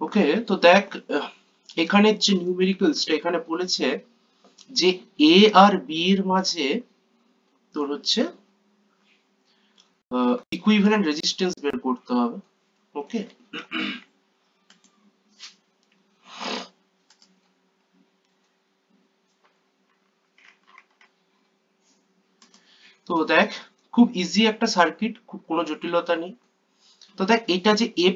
ওকে, তো দেখ এখানে যে নিউমেরিক্যালসটা এখানে বলেছে যে এ আর বি এর মাঝে তোর হচ্ছে ইকুইভ্যালেন্ট রেজিস্ট্যান্স বের করতে হবে। ওকে, তো দেখ খুব ইজি একটা সার্কিট, খুব কোনো জটিলতা নেই। তো দেখ এটা যে এ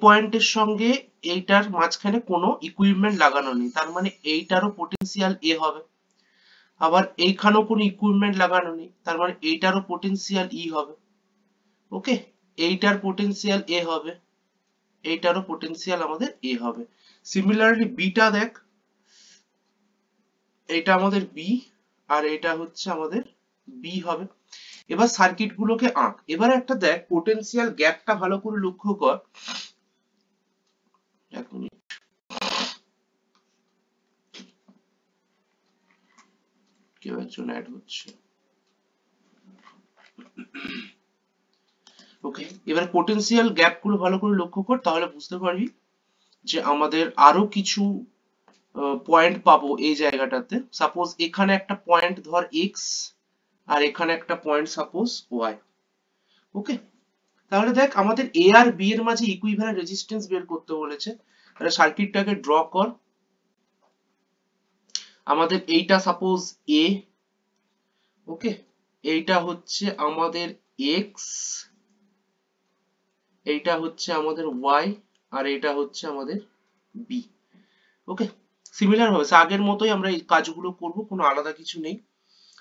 পয়েন্টের সঙ্গে এইটার মাঝখানে কোনো ইকুইপমেন্ট লাগানো নেই, তার মানে এইটারও পোটেনশিয়াল এ হবে। আবার এইখানেও কোনো ইকুইপমেন্ট লাগানো নেই, তার মানে এইটারও পোটেনশিয়াল ই হবে। ওকে, এইটার পোটেনশিয়াল এ হবে, এইটারও পোটেনশিয়াল আমাদের এ হবে। সিমিলারলি বিটা দেখ, এটা আমাদের বি আর এটা হচ্ছে আমাদের বি হবে। এবার সার্কিট গুলোকে আঁক। এবার একটা দেখ পোটেনশিয়াল গ্যাপটা ভালো করে লক্ষ্য কর। এক মিনিট, কেউ একজন অ্যাড হচ্ছে। ওকে, এবার পোটেনশিয়াল গ্যাপ গুলো ভালো করে লক্ষ্য কর, তাহলে বুঝতে পারবি যে আমাদের আরো কিছু পয়েন্ট পাবো এই জায়গাটাতে। সাপোজ এখানে একটা পয়েন্ট ধর এক্স, আর এখানে একটা পয়েন্ট সাপোজ ওয়াই। ওকে, তাহলে দেখ আমাদের এ আর বি এর মাঝে ইকুইভ্যালেন্ট রেজিস্ট্যান্স বের করতে বলেছে। তাহলে সার্কিটটাকে ড্র কর। আমাদের এইটা সাপোজ এ, ওকে, এইটা হচ্ছে আমাদের এক্স, এইটা হচ্ছে আমাদের ওয়াই, আর এটা হচ্ছে আমাদের বি। ওকে, সিমিলার ভাবে আগের মতোই আমরা এই কাজগুলো করব, কোনো আলাদা কিছু নেই।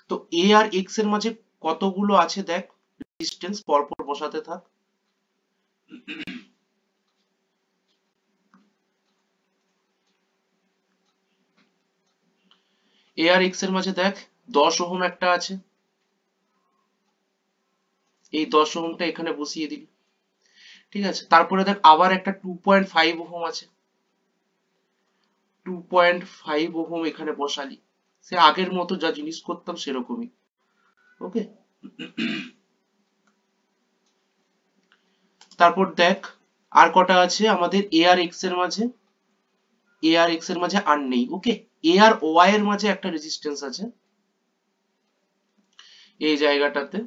তো এ আর এক্স এর মাঝে কতগুলো আছে দেখ রেজিস্ট্যান্স, পরপর বসাতে থাক। এ আর এক্স এর মাঝে দেখ 10 ওহম একটা আছে, এই 10 ওহমটা এখানে বসিয়ে দিবি। ঠিক আছে, তারপরে দেখ আবার একটা 2.5 ওহম আছে, 2.5 ওহম এখানে বসালি। সে আগের মতো যা জিনিস করতাম সেরকমই। ওকে, তারপর দেখ আর কটা আছে আমাদের এ আর এক্স এর মাঝে। এ আর এক্স এর মাঝে আর নেই। ওকে, এ আর ওয়াই এর মাঝে একটা রেজিস্ট্যান্স আছে এই জায়গাটাতে।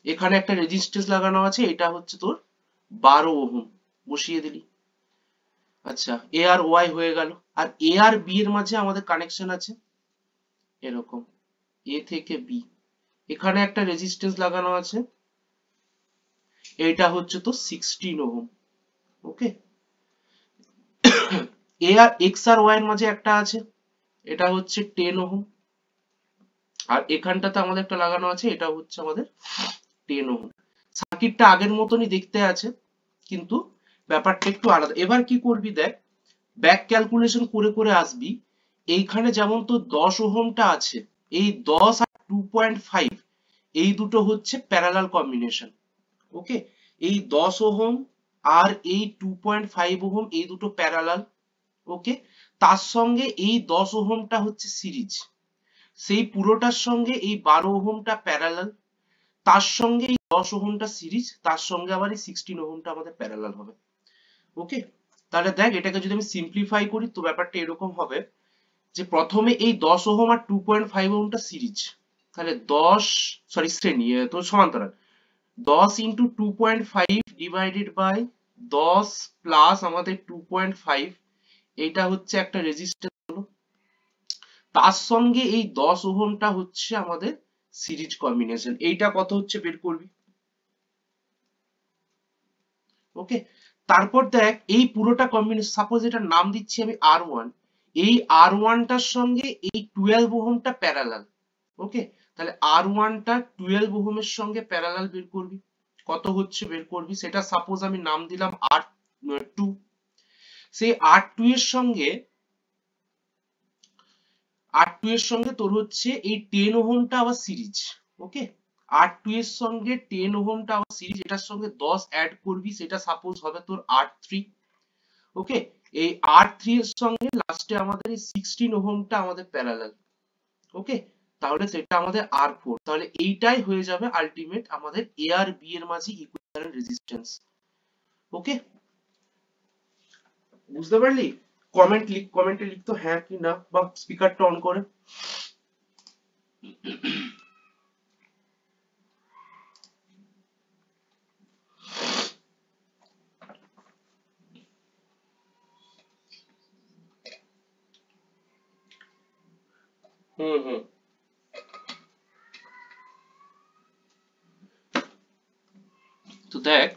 এখানে একটা রেজিস্ট্যান্স লাগানো আছে, এটা হচ্ছে তোর 12 ওহম, বসিয়ে দিলি। আচ্ছা, এ আর ওয়াই হয়ে গেল। আর এ আর বি এর মাঝে আমাদের কানেকশন আছে এরকম, এ থেকে বি। এখানে একটা রেজিস্ট্যান্স লাগানো আছে, এইটা হচ্ছে তো 16 ওহম। ওকে, এ আর এক্স আর ওয়াই এর মাঝে একটা আছে, এটা হচ্ছে 10 ওহম। আর এখানটাতে আমাদের একটা লাগানো আছে, এটা হচ্ছে আমাদের 10 ওহম। সার্কিটটা আগের মতনই দেখতে আছে, কিন্তু ব্যাপারটা একটু আলাদা। এবার কি করবি দেখ, ব্যাক ক্যালকুলেশন করে করে আসবি। এইখানে যেমন তো 10 ওহমটা আছে, এই 10 আর 2.5 এই দুটো হচ্ছে প্যারালাল কম্বিনেশন। ওকে, এই 10 ওহম আর এই 2.5 ওহম এই দুটো প্যারালাল। ওকে, তার সঙ্গে এই 10 ওহমটা হচ্ছে সিরিজ, সেই পুরোটার সঙ্গে এই 12 ওহমটা প্যারালাল, তার সঙ্গে এই 10 ওহমটা সিরিজ, তার সঙ্গে আবার এই 16 ওহমটা আমাদের প্যারালাল হবে। ওকে, তাহলে দেখ এটাকে যদি আমি সিম্পলিফাই করি তো ব্যাপারটা এরকম হবে যে প্রথমে এই 10 ওহম আর 2.5 ওহমটা সিরিজ, তাহলে 10 সরি শ্রেণী তো সমান্তরাল, 10 ইন্টু 2.5 ডিভাইডেড বাই 10 প্লাস আমাদের 2.5, এইটা হচ্ছে একটা রেজিস্ট্যান্স হলো। তার সঙ্গে এই 10 ওহমটা হচ্ছে আমাদের সিরিজ কম্বিনেশন, এইটা কত হচ্ছে বের করবি। ওকে, তারপর দেখ এই পুরোটা কম্বিনেশন, সাপোজ এটার নাম দিচ্ছি আমি R1, এই R1টার সঙ্গে এই 12 ওহমটা প্যারালাল। ওকে, তাহলে R1টা 12 ওহমের সঙ্গে প্যারালাল বের করবি, কত হচ্ছে বের করবি সেটা সাপোজ আমি নাম দিলাম R2। সেই R2 এর সঙ্গে তোর হচ্ছে এই 10 ওহমটা আবার সিরিজ। ওকে, R2 এর সঙ্গে 10 ওহমটা আবার সিরিজ, এটার সঙ্গে 10 অ্যাড করবি, সেটা সাপোজ হবে তোর R3। ওকে, এই R3 এর সঙ্গে লাস্টে আমাদের এই 16 ওহমটা আমাদের প্যারালাল। ওকে, তাহলে সেটা আমাদের R4। তাহলে এইটাই হয়ে যাবে আলটিমেট আমাদের এ আর বি এর মাঝে ইকুইভ্যালেন্ট রেজিস্ট্যান্স। ওকে, বুঝতে পারলি? কমেন্টে লিখ তো হ্যাঁ কি না, বা স্পিকারটা অন করে। হুম হুম। তো দেখ,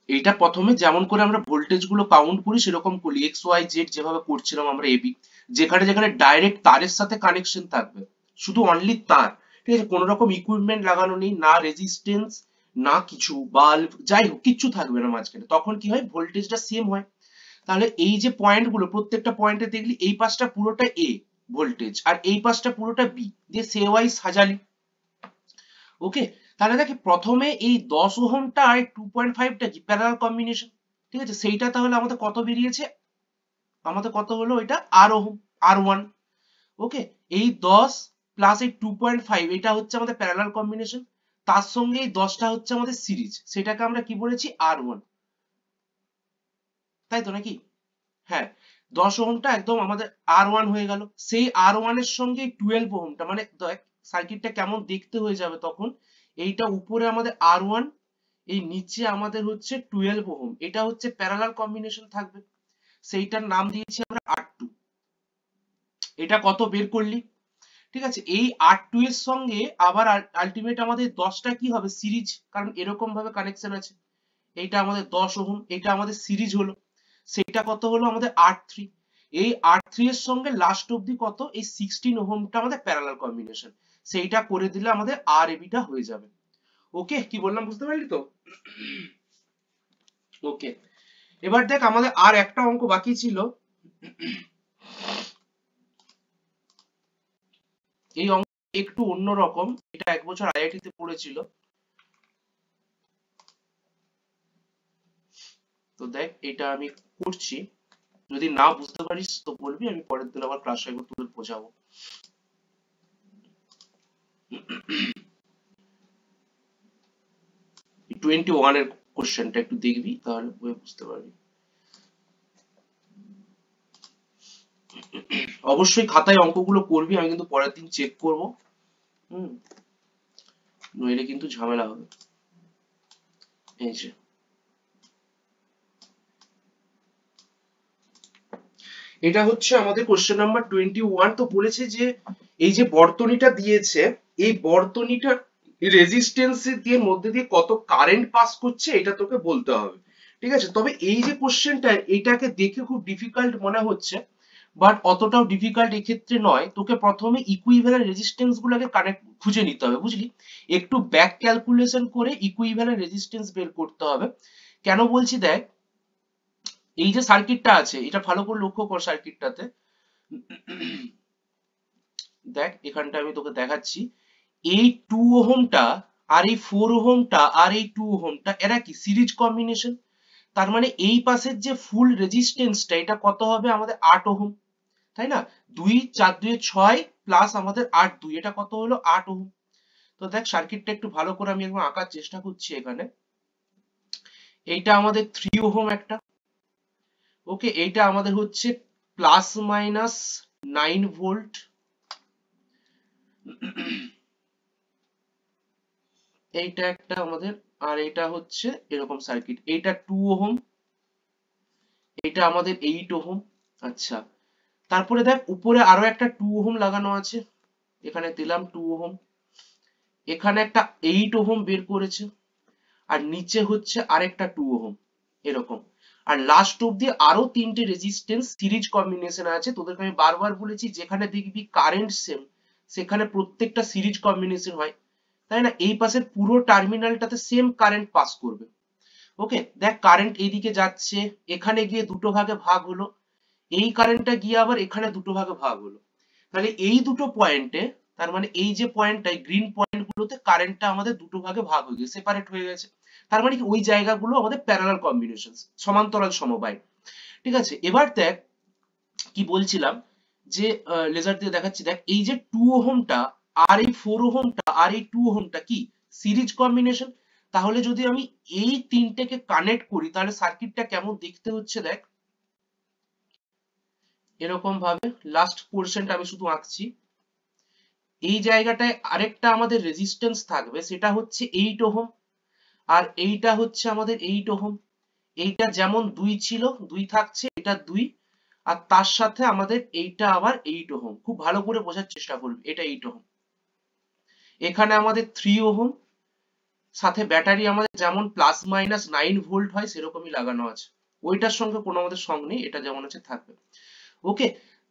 এইটা প্রথমে যেমন করে আমরা ভোল্টেজ গুলো কাউন্ট করি সেরকম করি, এক্স ওয়াই জেড যেভাবে করছিলাম আমরা এবি, যেখানে যেখানে ডাইরেক্ট তারের সাথে কানেকশন থাকবে, শুধু অনলি তার, ঠিক আছে, কোনো রকম ইকুইপমেন্ট লাগানো নেই, না রেজিস্ট্যান্স, না কিছু বাল্ব, যাই হোক কিচ্ছু থাকবে না মাঝখানে, তখন কি হয় ভোল্টেজটা সেম হয়। তাহলে এই যে পয়েন্ট গুলো, প্রত্যেকটা পয়েন্টে দেখলি এই পাশটা পুরোটা এ ভোল্টেজ আর এই পাশটা পুরোটা বি, দিয়ে সে ওয়াই সাজালি। ওকে, তাহলে দেখি প্রথমে এই 10 ওহমটা আর 2.5টা কি প্যারালাল কম্বিনেশন, ঠিক আছে, সেইটা তাহলে আমাদের কত বেরিয়েছে, আমাদের কত হলো এটা আর ওহম, আর ওয়ান। ওকে, এই 10 প্লাস এই 2.5 এটা হচ্ছে আমাদের প্যারালাল কম্বিনেশন, তার সঙ্গে এই 10টা হচ্ছে আমাদের সিরিজ, সেটাকে আমরা কি বলেছি আর ওয়ান, তাই তো নাকি? হ্যাঁ, 10 ওহমটা একদম আমাদের আর ওয়ান হয়ে গেল, সেই আর ওয়ানের সঙ্গে 12 ওহমটা, মানে দেখ সার্কিটটা কেমন দেখতে হয়ে যাবে তখন, এইটা উপরে আমাদের আর ওয়ান, এই নিচে আমাদের হচ্ছে 12 ওহম, এটা হচ্ছে প্যারালাল কম্বিনেশন থাকবে, সেইটার নাম দিয়েছি আমরা আর টু। এটা কত বের করলি? ঠিক আছে, এই আর টু এর সঙ্গে আবার আলটিমেট আমাদের 10টা কি হবে সিরিজ, কারণ এরকম ভাবে কানেকশন আছে, এইটা আমাদের 10 ওহম, এটা আমাদের সিরিজ হলো, সেটা কত হলো আমাদের আর থ্রি, এই আর থ্রি এর সঙ্গে লাস্ট অব্দি কত এই 16 ওহমটা আমাদের প্যারালাল কম্বিনেশন, সেইটা করে দিলে আমাদের আর এবিটা হয়ে যাবে। ওকে, কি বললাম বুঝতে পারলি তো? ওকে, এবার দেখ আমাদের আর একটা অঙ্ক বাকি ছিল, এই অঙ্ক একটু অন্যরকম, এটা এক বছর আইআইটি তে পড়েছিল। তো দেখ এটা আমি করছি, যদি না বুঝতে পারিস তো বলবি, আমি পরের দিন আবার ক্লাসে একবার তোদের বোঝাবো। 21 এর কোশ্চেনটা একটু দেখবি তাহলে বুঝতে পারবি। অবশ্যই খাতায় অঙ্কগুলো করবি, আমি কিন্তু পরের দিন চেক করব। হুম, নইলে কিন্তু ঝামেলা হবে। এই যে এটা হচ্ছে আমাদের কোশ্চেন নাম্বার 21, তো বলেছে যে এই যে বর্তনীটা দিয়েছে, এই বর্তনীটার রেজিস্ট্যান্স দিয়ে মধ্যে দিয়ে কত কারেন্ট পাস করছে এটা তোকে বলতে হবে, ঠিক আছে। তবে এই যে কোশ্চেনটা, এটাকে দেখে খুব ডিফিকাল্ট মনে হচ্ছে, বাট অতটাও ডিফিকাল্ট এক্ষেত্রে নয়, তোকে প্রথমে ইকুইভ্যালেন্ট রেজিস্ট্যান্স গুলোকে কানেক্ট খুঁজে নিতে হবে, বুঝলি, একটু ব্যাক ক্যালকুলেশন করে ইকুইভ্যালেন্ট রেজিস্ট্যান্স বের করতে হবে। কেন বলছি দেখ, এই যে সার্কিটটা আছে এটা ভালো করে লক্ষ্য কর, সার্কিটটাতে দেখ এখানটা আমি তোকে দেখাচ্ছি, এই 2 ওহমটা আর এই 4 ওহমটা আর এই 2 ওহমটা এরা কি সিরিজ কম্বিনেশন, তার মানে এই পাশের যে ফুল রেজিস্ট্যান্সটা এটা কত হবে আমাদের 8 ওহম, তাই না, 2 4 2 6 প্লাস আমাদের 8 2, এটা কত হলো 8 ওহম। তো দেখ সার্কিটটা একটু ভালো করে আমি একবার আঁকার চেষ্টা করছি এখানে, এইটা আমাদের 3 ওহম একটা, ওকে, এইটা আমাদের হচ্ছে প্লাস মাইনাস 9 ভোল্ট, এইটা একটা আমাদের, আর এটা হচ্ছে এরকম সার্কিট, এইটা 2 ওহম, এটা আমাদের 8 ওহম। আচ্ছা, তারপরে দেখ উপরে আরো একটা 2 ওহম লাগানো আছে, এখানে দিলাম 2 ওহম, এখানে একটা 8 ওহম বের করেছে, আর নিচে হচ্ছে আরেকটা 2 ওহম, এরকম, আর লাস্ট অব্দি আরো তিনটে রেজিস্ট্যান্স সিরিজ কম্বিনেশন আছে, তোদেরকে আমি বারবার বলেছি যেখানে দেখবি কারেন্ট সেম সেখানে প্রত্যেকটা সিরিজ কম্বিনেশন হয়, তাই না, এই পাশের পুরো টার্মিনালটাতে সেম কারেন্ট পাস করবে। ওকে, দেখ কারেন্ট এইদিকে যাচ্ছে, এখানে গিয়ে দুটো ভাগে ভাগ হলো, এই কারেন্টটা গিয়ে আবার এখানে দুটো ভাগে ভাগ হলো, তাহলে এই দুটো পয়েন্টে, তার মানে এই যে পয়েন্টটাই গ্রিন পয়েন্ট গুলোতে কারেন্টটা আমাদের দুটো ভাগে ভাগ হয়ে গেছে, সেপারেট হয়ে গেছে, তার মানে কি ওই জায়গাগুলো আমাদের প্যারালাল কম্বিনেশন, সমান্তরাল সমবায়, ঠিক আছে। এবার দেখ কি বলছিলাম, যে লেজার দিয়ে দেখাচ্ছি, দেখ এই যে 2 ওহমটা আর এই 4 ওহমটা আর এই 2 ওহমটা কি সিরিজ কম্বিনেশন, তাহলে যদি আমি এই তিনটেকে কানেক্ট করি তাহলে সার্কিটটা কেমন দেখতে হচ্ছে দেখ, এরকম ভাবে লাস্ট পোর্শনটা আমি শুধু আঁকছি। এই জায়গাটায় আরেকটা আমাদের রেজিস্ট্যান্স থাকবে, সেটা হচ্ছে 8 ওহম, আর এইটা হচ্ছে আমাদের 8 ওহম। এইটা যেমন 2 ছিল 2 থাকছে, এটা 2, আর তার সাথে আমাদের এইটা আবার 8 ওহম। খুব ভালো করে বোঝার চেষ্টা করবে, এটা 8 ওহম। এখানে আমাদের 3 ওহম, সাথে ব্যাটারি আমাদের যেমন প্লাস মাইনাস 9 ভোল্ট হয় সেরকমই লাগানো আছে। ওইটার সঙ্গে কোনো আমাদের সঙ্গ নেই, এটা যেমন আছে থাকবে। ওকে,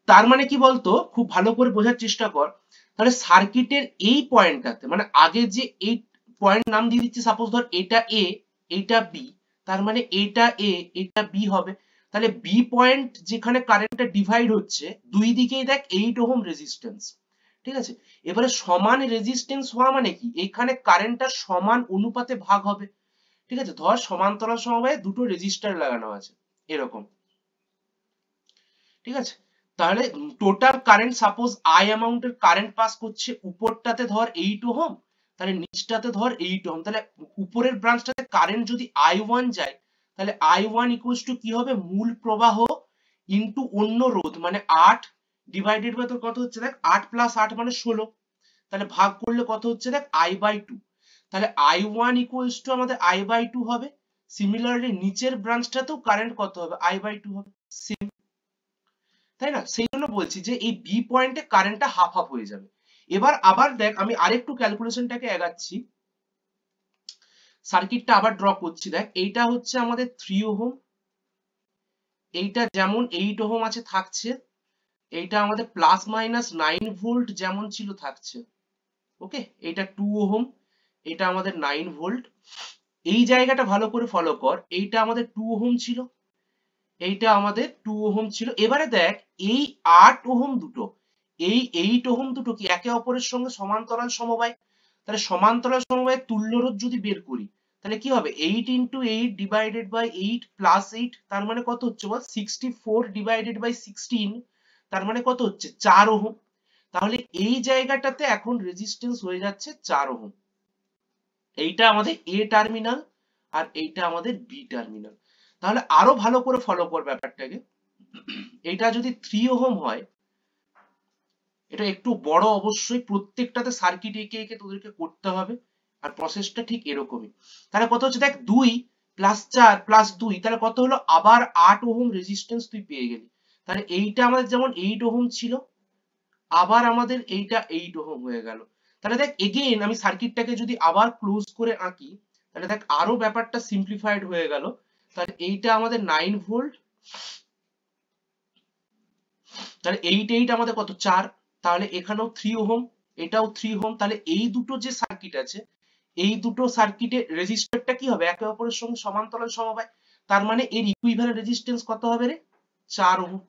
তার মানে কি বলতো, খুব ভালো করে বোঝার চেষ্টা কর। তাহলে সার্কিটের এই পয়েন্টটাতে, মানে আগে যে এই পয়েন্ট নাম দিয়ে দিচ্ছি, সাপোজ ধর এটা এ, এটা বি, তার মানে এটা এ, এটা বি হবে। তাহলে বি পয়েন্ট যেখানে কারেন্টটা ডিভাইড হচ্ছে, দুই দিকেই দেখ 8 ওহম রেজিস্ট্যান্স। ঠিক আছে, এবারে সমান রেজিস্ট্যান্স হওয়া মানে কি, এখানে কারেন্টটা সমান অনুপাতে ভাগ হবে। ঠিক আছে, ধর সমান্তরাল সমবায়ে দুটো রেজিস্টার লাগানো আছে এরকম। ঠিক আছে, তাহলে টোটাল কারেন্ট, সাপোজ আই অ্যামাউন্টের কারেন্ট পাস করছে, উপরটাতে ধর 8 ওহম, তাহলে নিচটাতে ধর 8 ওহম। তাহলে উপরের ব্রাঞ্চটাতে কারেন্ট যদি I1 যায়, তাহলে I1 ইকুয়ালস টু কি হবে, মূল প্রবাহ ইনটু অন্য রোধ, মানে 8 ডিভাইডেড বাই, তোর কত হচ্ছে দেখ, 8 প্লাস 8 মানে 16, তাহলে ভাগ করলে কত হচ্ছে দেখ, I/2। তাহলে I1 ইকুয়ালস টু আমাদের I/2 হবে। সিমিলারলি নিচের ব্রাঞ্চটাতেও কারেন্ট কত হবে, I/2 হবে, সেম। তাই না, সেই জন্য বলছি যে এই বি পয়েন্টে কারেন্টটা হাফ হাফ হয়ে যাবে। এবার আবার দেখ, আমি আরেকটু ক্যালকুলেশনটাকে এগাচ্ছি, সার্কিটটা আবার ড্র করছি। দেখ, এইটা হচ্ছে আমাদের 3 ওহম, এইটা যেমন 8 ওহম আছে থাকছে, এইটা আমাদের প্লাস মাইনাস 9 ভোল্ট যেমন ছিল থাকছে। ওকে, এটা 2 ওহম, এটা আমাদের 9 ভোল্ট। এই জায়গাটা ভালো করে ফলো কর, এইটা আমাদের 2 ওহম ছিল, এইটা আমাদের 2 ওহম ছিল। এবারে দেখ, এই 8 ওহম দুটো, এই 8 ওহম দুটো কি একে অপরের সঙ্গে সমান্তরাল সমবায়? তাহলে সমান্তরাল সমবায়ের তুল্যরোধ যদি বের করি, তাহলে কি হবে, 8 ইন্টু 8 ডিভাইডেড বাই 8 প্লাস 8, তার মানে কত হচ্ছে বল, 64 ডিভাইডেড বাই 16, তার মানে কত হচ্ছে, 4 ওহম। তাহলে এই জায়গাটাতে এখন রেজিস্ট্যান্স হয়ে যাচ্ছে 4 ওহম। এইটা আমাদের এ টার্মিনাল, আর এইটা আমাদের বি টার্মিনাল। তাহলে আরো ভালো করে ফলো কর ব্যাপারটাকে। এটা যদি 3 ওহম হয়, এটা একটু বড় অবশ্যই, প্রত্যেকটাতে সার্কিট এঁকে এঁকে তোদেরকে করতে হবে, আর প্রসেসটা ঠিক এরকমই। তাহলে কত হচ্ছে দেখ, 2 প্লাস 4 প্লাস 2, তাহলে কত হলো, আবার 8 ওহম রেজিস্ট্যান্স তুই পেয়ে গেলি। তাহলে এইটা আমাদের যেমন 8 ওহম ছিল, আবার আমাদের এইটা 8 ওহম হয়ে গেল। তাহলে দেখ, এগেইন আমি সার্কিটটাকে যদি আবার ক্লোজ করে আঁকি, তাহলে দেখ আরো ব্যাপারটা সিম্পলিফাইড হয়ে গেল। তাহলে এইটা আমাদের 9 ভোল্ট, তাহলে 8 8 আমাদের কত, 4, তাহলে এখানেও 3 ওহম, এটাও 3 ওহম। তাহলে এই দুটো যে সার্কিট আছে, এই দুটো সার্কিটের রেজিস্টরটা কি হবে, একে অপরের সঙ্গে সমান্তরাল সমবায়, তার মানে এর ইকুইভ্যালেন্ট রেজিস্ট্যান্স কত হবে রে, 4 ওহম।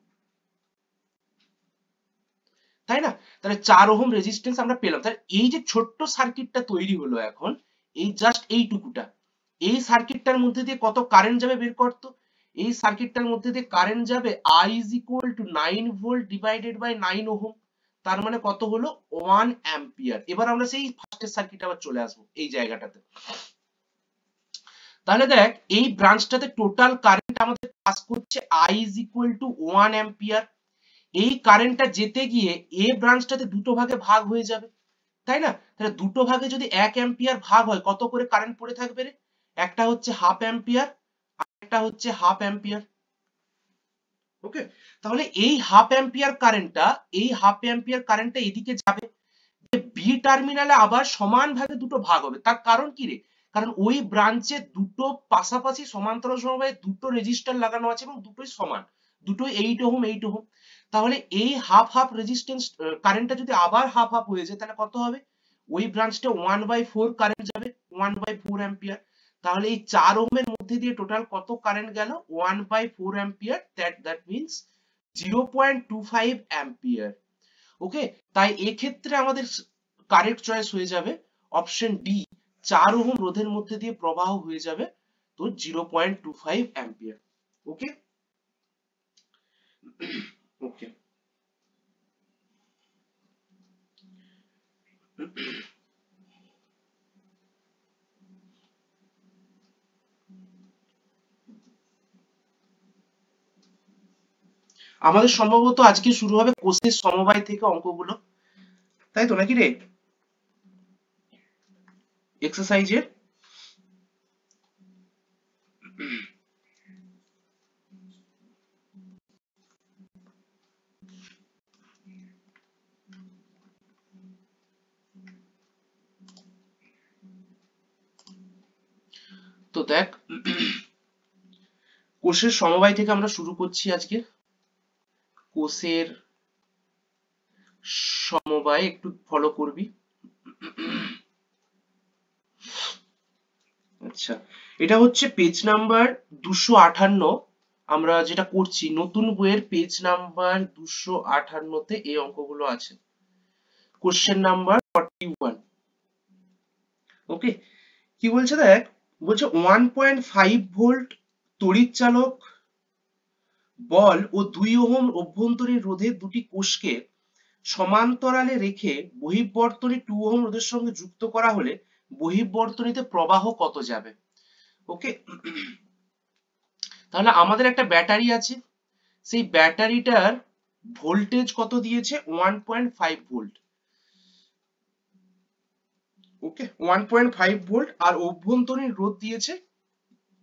তাই না, তাহলে 4 ওহম রেজিস্ট্যান্স আমরা পেলাম। তাহলে এই যে ছোট্ট সার্কিটটা তৈরি হলো এখন, এই জাস্ট এইটুকুটা, এই সার্কিটটার মধ্যে দিয়ে কত কারেন্ট যাবে বের করতো। এই সার্কিটটার মধ্যে দিয়ে কারেন্ট যাবে I is equal to 9 volt divided by 9 ohm, তার মানে কত হলো, 1 অ্যাম্পিয়ার। এবার আমরা সেই ফার্স্টের সার্কিট আবার চলে আসবো এই জায়গাটাতে। তাহলে দেখ, এই ব্রাঞ্চটাতে টোটাল কারেন্ট আমাদের পাস করছে I is equal to 1 ampere. এই কারেন্টটা যেতে গিয়ে এ ব্রাঞ্চটাতে দুটো ভাগে ভাগ হয়ে যাবে, তাই না। তাহলে দুটো ভাগে যদি 1 অ্যাম্পিয়ার ভাগ হয়, কত করে কারেন্ট পড়ে থাকবে রে, একটা হচ্ছে হাফ অ্যাম্পিয়ার, আর একটা হচ্ছে হাফ অ্যাম্পিয়ার। ওকে, তাহলে এই হাফ অ্যাম্পিয়ার কারেন্টটা, এই হাফ অ্যাম্পিয়ার কারেন্টটা এদিকে যাবে, বি টার্মিনালে আবার সমান ভাগে দুটো ভাগ হবে। তার কারণ কি রে, কারণ ওই ব্রাঞ্চে দুটো পাশাপাশি সমান্তরাল সমবায়ে দুটো রেজিস্টার লাগানো আছে, এবং দুটোই সমান, দুটোই 8 ওহম 8 ওহম। তাহলে এই হাফ হাফ রেজিস্ট্যান্স কারেন্টটা যদি আবার হাফ হাফ হয়ে যায়, তাহলে কত হবে, ওই ব্রাঞ্চটা 1/4 কারেন্ট যাবে, 1/4 অ্যাম্পিয়ার। তাহলে এই 4 ওহমের মধ্যে দিয়ে টোটাল কত কারেন্ট গেল, 1/4 অ্যাম্পিয়ার, দ্যাট মিন্স 0.25 অ্যাম্পিয়ার। ওকে, তাই এক্ষেত্রে আমাদের কারেক্ট চয়েস হয়ে যাবে অপশন ডি, 4 ওহম রোধের মধ্যে দিয়ে প্রবাহ হয়ে যাবে তো 0.25 অ্যাম্পিয়ার। ওকে, ওকে, আমাদের সম্ভবত আজকে শুরু হবে কোষের সমবায় থেকে অঙ্কগুলো, তাই তো নাকি রে? এক্সারসাইজের তো দেখ, কোষের সমবায় থেকে আমরা শুরু করছি আজকে। কোষের সমবায় একটু ফলো করবি। আচ্ছা, এটা হচ্ছে পেজ নাম্বার 258। আমরা যেটা করছি নতুন বইয়ের পেজ নাম্বার 258-তে এই অঙ্কগুলো আছে। Question number 41। ওকে, কি বলছে দেখ, বলছে 1.5 ভোল্ট তড়িৎচালক বল ও 2 ওহম অভ্যন্তরীণ রোধে দুটি কোষকে সমান্তরালে রেখে বহিঃবর্তনী 2 ওহম রোধের সঙ্গে যুক্ত করা হলে বহিঃবর্তনীতে প্রবাহ কত যাবে? ওকে, তাহলে আমাদের একটা ব্যাটারি আছে, সেই ব্যাটারিটার ভোল্টেজ কত দিয়েছে? 1.5 ভোল্ট। ওকে, 1.5 ভোল্ট, আর অভ্যন্তরীণ রোধ দিয়েছে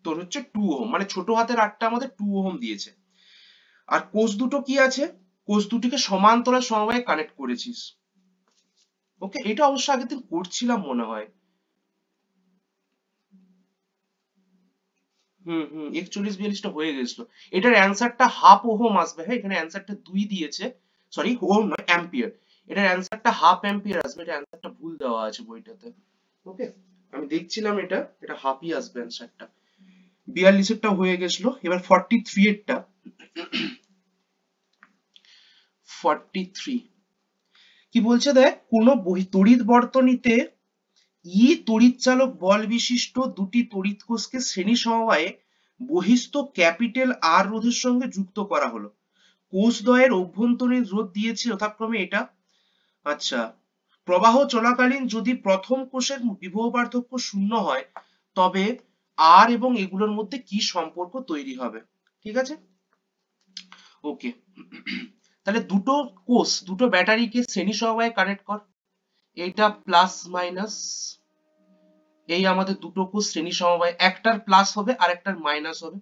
তোর হচ্ছে 2 ওহম, মানে ছোট হাতের আটটা আমাদের 2 ওহম দিয়েছে। আর কোষ দুটো কি আছে? কোষ দুটিকে সমান্তরাল সমবায়ে কানেক্ট করেছিস। ওকে, এটা অবশ্য আগের দিন করছিলাম মনে হয়। 41-42টা হয়ে গেছিল। এটার অ্যান্সারটা হাফ ওহম আসবে। হ্যাঁ, এখানে অ্যান্সারটা 2 দিয়েছে, সরি ওহম নয়, অ্যাম্পিয়ার। এটার অ্যান্সারটা হাফ অ্যাম্পিয়ার আসবে, এটা অ্যান্সারটা ভুল দেওয়া আছে বইটাতে। ওকে, আমি দেখছিলাম এটা হাফই আসবে অ্যান্সারটা। 42-এরটা হয়ে গেছিল, এবার 43-এরটা। 43 কি বলছে দেখ, কোন তড়িৎ বর্তনীতে ই তড়িৎচালক বল বিশিষ্ট দুটি তড়িৎ কোষকে শ্রেণী সমবায়ে বহিস্থ ক্যাপিটাল আর রোধের সঙ্গে যুক্ত করা হলো। কোষদ্বয়ের অভ্যন্তরীণ রোধ দিয়েছে যথাক্রমে এটা। আচ্ছা, প্রবাহ চলাকালীন যদি প্রথম কোষের বিভব পার্থক্য 0 হয় তবে আর এবং এগুলোর মধ্যে কি সম্পর্ক তৈরি হবে? ঠিক আছে, ওকে। তাহলে দুটো কোষ, দুটো ব্যাটারিকে শ্রেণী সমবায়ে কানেক্ট কর। এইটা প্লাস মাইনাস, এই আমাদের দুটো কোষ শ্রেণী সমবায়, একটার প্লাস হবে আর একটার মাইনাস হবে।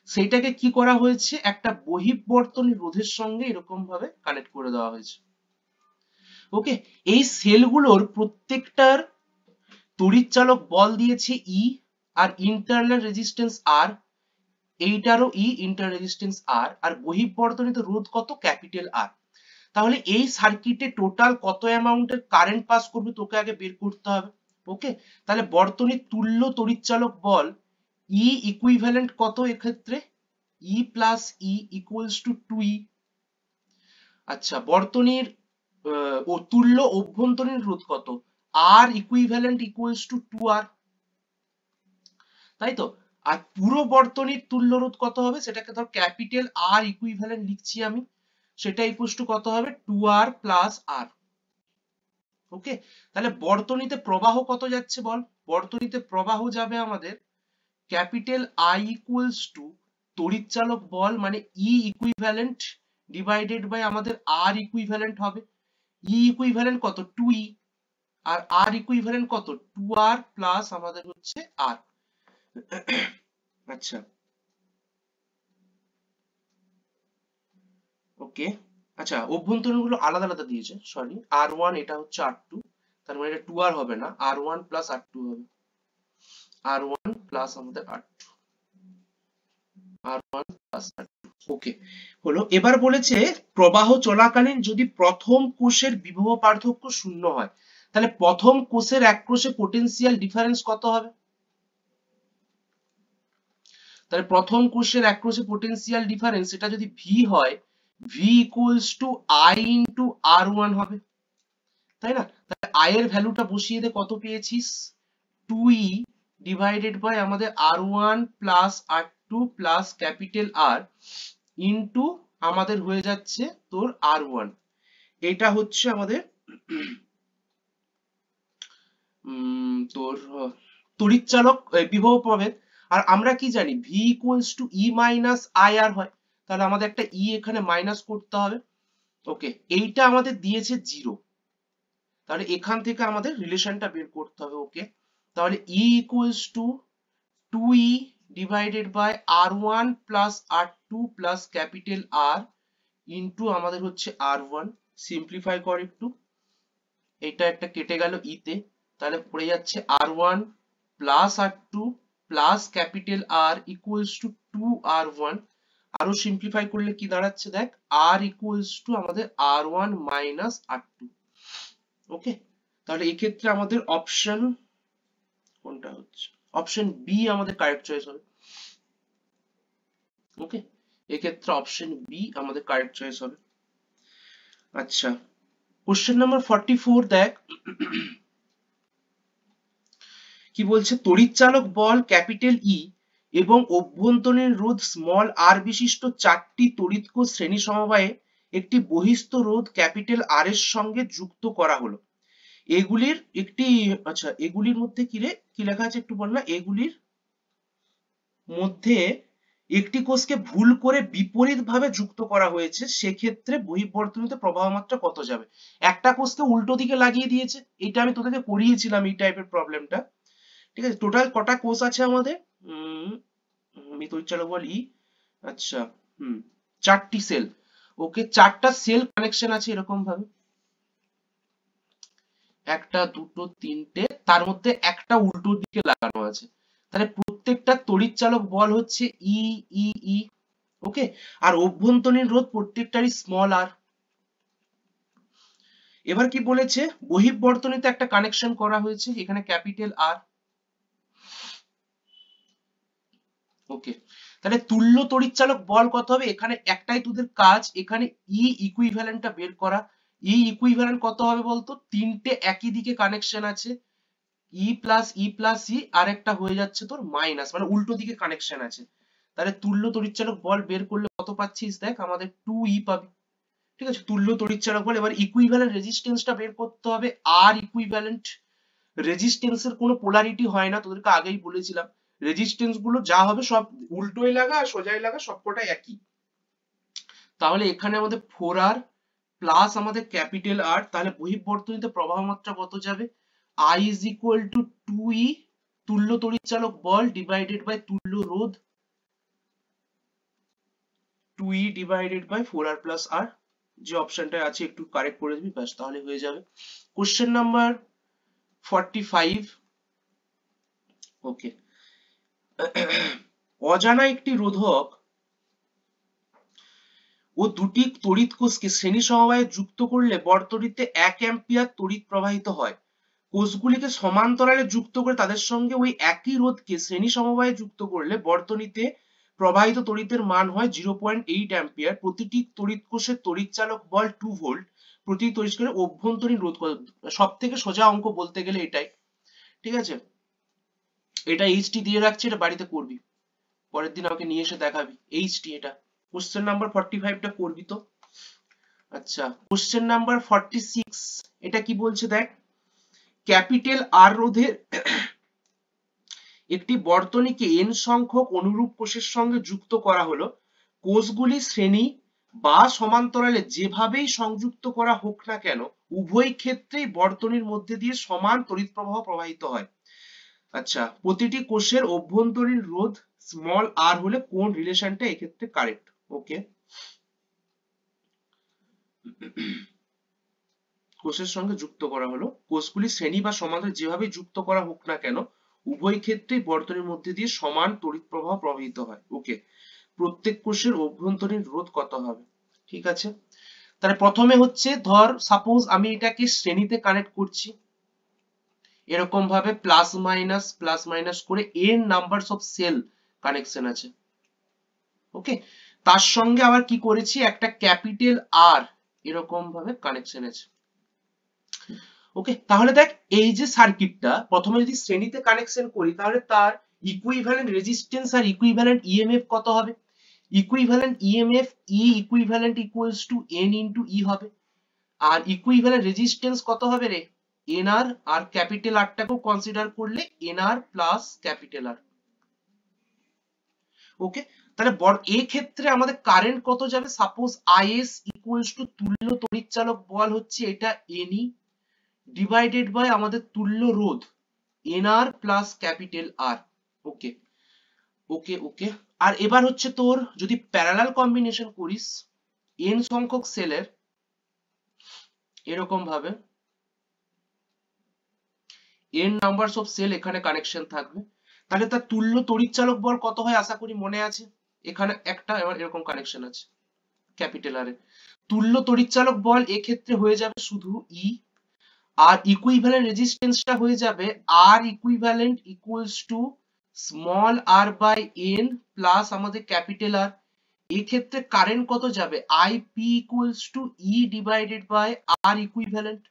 সেইটাকে কি করা হয়েছে, একটা বহিঃবর্তনী রোধের সঙ্গে এরকম ভাবে কানেক্ট করে দেওয়া হয়েছে। ওকে, এই সেলগুলোর প্রত্যেকটার তড়িৎচালক বল দিয়েছে ই, আর ইন্টারনাল রেজিস্ট্যান্স আর, এইটারও ই, ইন্টার রেজিস্ট্যান্স আর, আর বহিঃবর্তনীতে রোধ কত? Capital R. তাহলে এই সার্কিটে টোটাল কত অ্যামাউন্টের কারেন্ট পাস করবে তোকে আগে বের করতে হবে। ওকে, তাহলে বর্তনীর তুল্য তড়িৎচালক বল ই ইকুইভ্যালেন্ট কত এক্ষেত্রে? ই প্লাস ই ইকুয়ালস টু 2ই। আচ্ছা, বর্তনীর ও তুল্য অভ্যন্তরীণ রোধ কত? আর ইকুইভ্যালেন্ট ইকুয়ালস টু 2r, তাই তো? আর পুরো বর্তনীর তুল্য রোধ কত হবে? সেটাকে ধর ক্যাপিটাল আর ইকুইভ্যালেন্ট লিখছি আমি, সেটা ইকুয়ালস টু কত হবে? 2r প্লাস আর। ওকে, তাহলে বর্তনীতে প্রবাহ কত যাচ্ছে বল? বর্তনীতে প্রবাহ যাবে আমাদের ক্যাপিটাল আই ইকুয়ালস টু তড়িৎচালক বল মানে ই ইকুইভ্যালেন্ট ডিভাইডেড বাই আমাদের আর ইকুইভ্যালেন্ট হবে। ই ইকুইভ্যালেন্ট কত? 2e, আর আর ইকুইভ্যালেন্ট কত? 2r প্লাস আমাদের হচ্ছে আর। আচ্ছা, ওকে। আচ্ছা, অভ্যন্তরীণ গুলো আলাদা আলাদা দিয়েছে, সরি, r1 এটা হচ্ছে r2, তার মানে এটা 2r হবে না, r1 প্লাস r2 হবে, r1 প্লাস আমাদের r2, r1 প্লাস r2। ওকে, হলো। এবার বলেছে প্রবাহ চলাকালীন যদি প্রথম কোষের বিভব পার্থক্য 0 হয়, তাহলে প্রথম কোষের এক কোষে পোটেনশিয়াল ডিফারেন্স কত হবে? তাহলে প্রথম কোষের এক কোষে পোটেনশিয়াল ডিফারেন্স এটা যদি ভি হয়, V equals to I into R one হবে, তাই না? তাহলে আই এর ভ্যালুটা বসিয়ে দে, কত পেয়েছিস? 2e ডিভাইডেড বাই আমাদের R one plus R two plus capital R into আমাদের হয়ে যাচ্ছে তোর আর ওয়ান। এটা হচ্ছে আমাদের তোর তড়িৎচালক বিভব প্রভেদ। আর আমরা কি জানি? V equals to E minus I R হয়। তাহলে আমাদের একটা ই এখানে মাইনাস করতে হবে। ওকে, এইটা আমাদের দিয়েছে 0, তাহলে এখান থেকে আমাদের রিলেশনটা বের করতে হবে। ওকে, তাহলে E equals to 2e divided by r1 plus r2 plus capital R into আমাদের হচ্ছে r1। সিম্পলিফাই কর একটু, এটা একটা কেটে গেল ই তে, তাহলে পড়ে যাচ্ছে r1 plus r2 plus capital R equals to 2r1। আরো সিম্পলিফাই করলে কি দাঁড়াচ্ছে দেখ, r ইকুয়ালস টু আমাদের r1 মাইনাস r2। ওকে, তাহলে এই ক্ষেত্রে আমাদের অপশন কোনটা হচ্ছে, অপশন বি আমাদের কারেক্ট চয়েস হবে। ওকে, এক্ষেত্রে অপশন বি আমাদের কারেক্ট চয়েস হবে। আচ্ছা, কোশ্চেন নাম্বার 44 দেখ কি বলছে, তড়িৎচালক বল ক্যাপিটাল ই এবং অভ্যন্তরীণ রোধ স্মল আর বিশিষ্ট 4টি তড়িৎ কোষ শ্রেণী সমবায়ে একটি বহিস্থ রোধ ক্যাপিটাল আর এর সঙ্গে যুক্ত করা হলো। এগুলির একটি, আচ্ছা এগুলির মধ্যে কি লেখা আছে একটু বল না, এগুলির মধ্যে একটি কোষকে ভুল করে বিপরীত ভাবে যুক্ত করা হয়েছে, সেক্ষেত্রে বহিঃবর্তনীতে প্রবাহ মাত্রা কত যাবে। একটা কোষকে উল্টো দিকে লাগিয়ে দিয়েছে, এটা আমি তোদেরকে করিয়েছিলাম এই টাইপের প্রবলেমটা। ঠিক আছে, টোটাল কটা কোষ আছে আমাদের, তড়িৎচালক বল ই, আচ্ছা 4টি সেল। ওকে, 4টা সেল কানেকশন আছে এরকম ভাবে, 1 2 3টে, তার মধ্যে একটা উল্টো দিকে লাগানো আছে, তাহলে প্রত্যেকটা তড়িৎচালক বল হচ্ছে ই ই ই। ওকে, আর অভ্যন্তরীণ রোধ প্রত্যেকটারই স্মল আর। এবার কি বলেছে, বহিঃবর্তনীতে একটা কানেকশন করা হয়েছে, এখানে ক্যাপিটাল আর। ওকে, তাহলে তুল্য তড়িৎচালক বল কত হবে, এখানে একটাই তোদের কাজ, এখানে ই ইকুইভ্যালেন্টটা বের করা। ই ইকুইভ্যালেন্ট কত হবে বলতো, 3টে একই দিকে কানেকশন আছে, ই প্লাস ই, আর একটা হয়ে যাচ্ছে তোর মাইনাস, মানে উল্টো দিকে কানেকশন আছে। তাহলে তুল্য তড়িৎচালক বল বের করলে কত পাচ্ছিস দেখ, আমাদের 2e পাবি। ঠিক আছে, তুল্য তড়িৎচালক বল। এবার ইকুইভ্যালেন্ট রেজিস্ট্যান্সটা বের করতে হবে, আর ইকুইভ্যালেন্ট। রেজিস্ট্যান্সের কোনো পোলারিটি হয় না, তোদেরকে আগেই বলেছিলাম, রেজিস্ট্যান্স গুলো যা হবে সব উল্টোই লাগা আর সোজাই লাগা সবকটাই একই। তাহলে এখানে আমাদের 4r প্লাস আমাদের ক্যাপিটাল আর, তাহলে বহিঃবর্তনীতে প্রবাহ মাত্রা কত যাবে, I is equal to 2e তুল্য তড়িৎচালক বল ডিভাইডেড বাই তুল্য রোধ, 2e divided by 4r plus r। যে অপশনটা আছে একটু কারেক্ট করে দিবি, ব্যাস তাহলে হয়ে যাবে। Question number 45। ওকে, অজানা একটি রোধক ও দুটি তড়িৎ কোষকে শ্রেণী সমবায়ে যুক্ত করলে বর্তনীতে 1 অ্যাম্পিয়ার তড়িৎ প্রবাহিত হয়। কোষগুলিকে সমান্তরালে যুক্ত করে তাদের সঙ্গে ওই একই রোধকে শ্রেণী সমবায়ে যুক্ত করলে বর্তনীতে প্রবাহিত তড়িতের মান হয় 0.8 অ্যাম্পিয়ার। প্রতিটি তড়িৎ কোষের তড়িৎচালক বল 2 ভোল্ট। প্রতি তড়িৎ কোষের অভ্যন্তরীণ রোধ কত, সব থেকে সোজা অঙ্ক বলতে গেলে এটাই। ঠিক আছে, এটা এইচটি দিয়ে রাখছি, এটা বাড়িতে করবি, পরের দিন আমাকে নিয়ে এসে দেখাবি এইচটি। এটা কোশ্চেন নাম্বার 45টা করবি তো। আচ্ছা, কোশ্চেন নাম্বার 46, এটা কি বলছে দেখ, ক্যাপিটাল আর রোধের একটি বর্তনীকে n সংখ্যক অনুরূপ কোষের সঙ্গে যুক্ত করা হলো। কোষগুলি শ্রেণী বা সমান্তরালে যেভাবেই সংযুক্ত করা হোক না কেন, উভয় ক্ষেত্রেই বর্তনীর মধ্যে দিয়ে সমান তড়িৎ প্রবাহ প্রবাহিত হয়। আচ্ছা, প্রতিটি কোষের অভ্যন্তরীণ রোধ স্মল আর হলে কোন রিলেশনটা এক্ষেত্রে কারেক্ট। ওকে, কোষের সঙ্গে যুক্ত করা হলো, কোষগুলি শ্রেণী বা সমান্তরালে যেভাবে যুক্ত করা হোক না কেন, উভয় ক্ষেত্রেই বর্তনীর মধ্যে দিয়ে সমান তড়িৎ প্রবাহ প্রবাহিত হয়। ওকে, প্রত্যেক কোষের অভ্যন্তরীণ রোধ কত হবে। ঠিক আছে, তাহলে প্রথমে হচ্ছে ধর সাপোজ আমি এটাকে শ্রেণীতে কানেক্ট করছি, এরকম ভাবে প্লাস মাইনাস করে n numbers of cell connection আছে। ওকে, তার সঙ্গে আবার কি করেছি, একটা ক্যাপিটাল আর এরকম ভাবে কানেকশন আছে। ওকে, তাহলে দেখ এই যে সার্কিটটা প্রথমে যদি শ্রেণীতে কানেকশন করি, তাহলে তার ইকুইভ্যালেন্ট রেজিস্ট্যান্স আর ইকুইভ্যালেন্ট ইএমএফ কত হবে, equivalent EMF E equivalent equals to N into E হবে, আর ইকুইভ্যালেন্ট রেজিস্ট্যান্স কত হবে রে, এনআর, আর ক্যাপিটাল আরটাকেও কনসিডার করলে NR plus capital R. Okay, তাহলে এই ক্ষেত্রে আমাদের কারেন্ট কত যাবে, সাপোজ আইএস ইকুয়ালস টু তুল্য তড়িৎচালক বল হচ্ছে এটা এনই ডিভাইডেড বাই আমাদের তুল্য রোধ এনআর প্লাস ক্যাপিটাল আর। ওকে ওকে ওকে, আর এবার হচ্ছে তোর যদি প্যারালাল কম্বিনেশন করিস এন সংখ্যক সেলের এরকম ভাবে এন নাম্বারস অফ সেল এখানে কানেকশন থাকবে, তাহলে তার তুল্য তড়িৎচালক বল কত হয় আশা করি মনে আছে, এখানে একটা এবার এরকম কানেকশন আছে ক্যাপিটাল আর এর। তুল্য তড়িৎচালক বল এক্ষেত্রে হয়ে যাবে শুধু ই, আর ইকুইভ্যালেন্ট রেজিস্ট্যান্সটা হয়ে যাবে R equivalent equals to small R by N plus আমাদের ক্যাপিটাল আর। এই ক্ষেত্রে কারেন্ট কত যাবে, IP equals to E divided by R equivalent,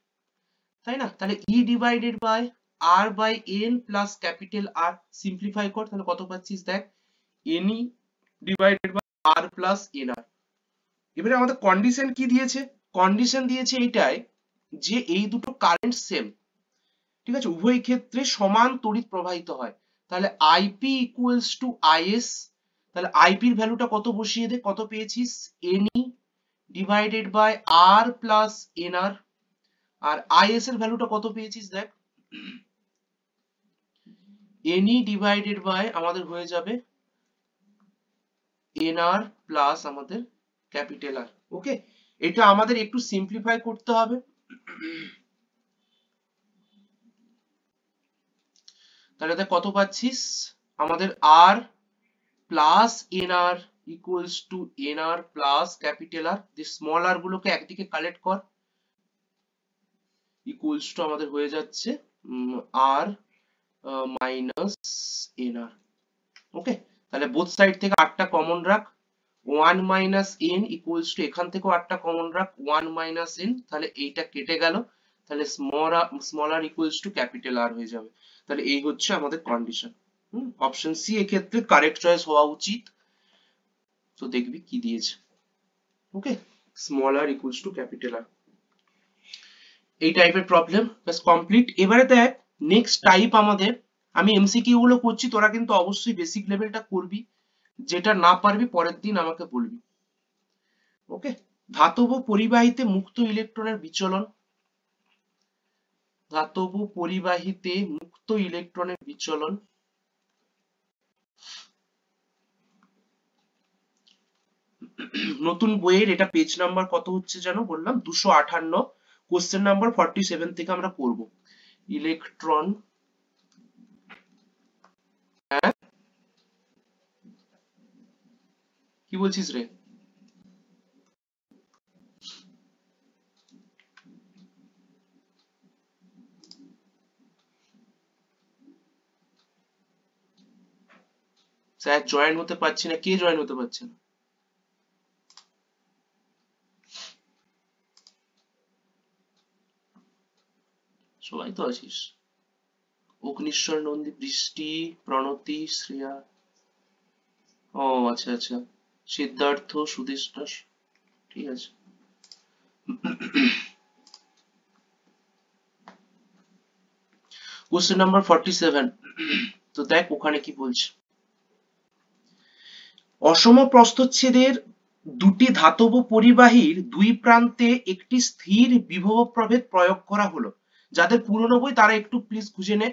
তাই না? তাহলে E divided by R by N plus capital R, simplify কর তাহলে কত পাচ্ছিস দেখ, NE divided by R plus N R. এবারে আমাদের কন্ডিশন কি দিয়েছে, কন্ডিশন দিয়েছে এইটাই যে এই দুটো কারেন্ট সেম, ঠিক আছে, উভয় ক্ষেত্রে সমান তড়িৎ প্রবাহিত হয়। তাহলে আইপি ইকুয়ালস টু আইএস, তাহলে আইপি এর ভ্যালুটা কত বসিয়ে দে, কত পেয়েছিস NE divided by R plus NR, আর আইএস এর ভ্যালুটা কত পেয়েছিস দেখ এনই ডিভাইডেড বাই আমাদের হয়ে যাবে এনআর প্লাস আমাদের ক্যাপিটাল আর। ওকে, এটা আমাদের একটু সিম্পলিফাই করতে হবে, তাহলে কত পাচ্ছিস আমাদের R plus NR equals to NR plus capital R, যে স্মল আর গুলোকে একদিকে কালেক্ট কর, ইকুয়ালস টু আমাদের হয়ে যাচ্ছে আর মাইনাস এনআর। ওকে, তাহলে বোথ সাইড থেকে আটটা কমন রাখ, 1 মাইনাস এন ইকুয়ালস টু এখান থেকেও আটটা কমন রাখ 1 মাইনাস এন, তাহলে এইটা কেটে গেল, তাহলে small R equals to capital R হয়ে যাবে। তাহলে এই হচ্ছে আমাদের কন্ডিশন। অপশন সি এক্ষেত্রে কারেক্ট চয়েস হওয়া উচিত। তো দেখবি কি দিয়েছে। Okay, small R equals to capital R, এই টাইপের প্রবলেম বাস কমপ্লিট। এবারে দেখ নেক্সট টাইপ আমাদের, আমি এমসিকিউ গুলো করছি, তোরা কিন্তু অবশ্যই বেসিক লেভেলটা করবি, যেটা না পারবি পরের দিন আমাকে বলবি। ওকে, ধাতব পরিবাহীতে মুক্ত ইলেকট্রনের বিচলন, ধাতব পরিবাহীতে মুক্ত ইলেকট্রনের বিচলন। নতুন বইয়ের এটা পেজ নাম্বার কত হচ্ছে যেন বললাম 258, কোশ্চেন নাম্বার 47 থেকে আমরা পড়ব ইলেকট্রন। হ্যাঁ কি বলছিস রে, স্যার জয়েন হতে পারছি না, কে জয়েন হতে পারছে না? সবাই তো আছিস, অগ্নিশ্বর, নন্দী, বৃষ্টি, প্রণতি, শ্রেয়া, ও আচ্ছা আচ্ছা, সিদ্ধার্থ, সুদেষ্টা, ঠিক আছে। কোশ্চেন নাম্বার 47, তো দেখ ওখানে কি বলছে, অসম প্রস্থচ্ছেদের দুটি ধাতব পরিবাহীর দুই প্রান্তে একটি স্থির বিভব প্রভেদ প্রয়োগ করা হলো। যাদের পুরনো বই তারা একটু প্লিজ খুঁজে নে।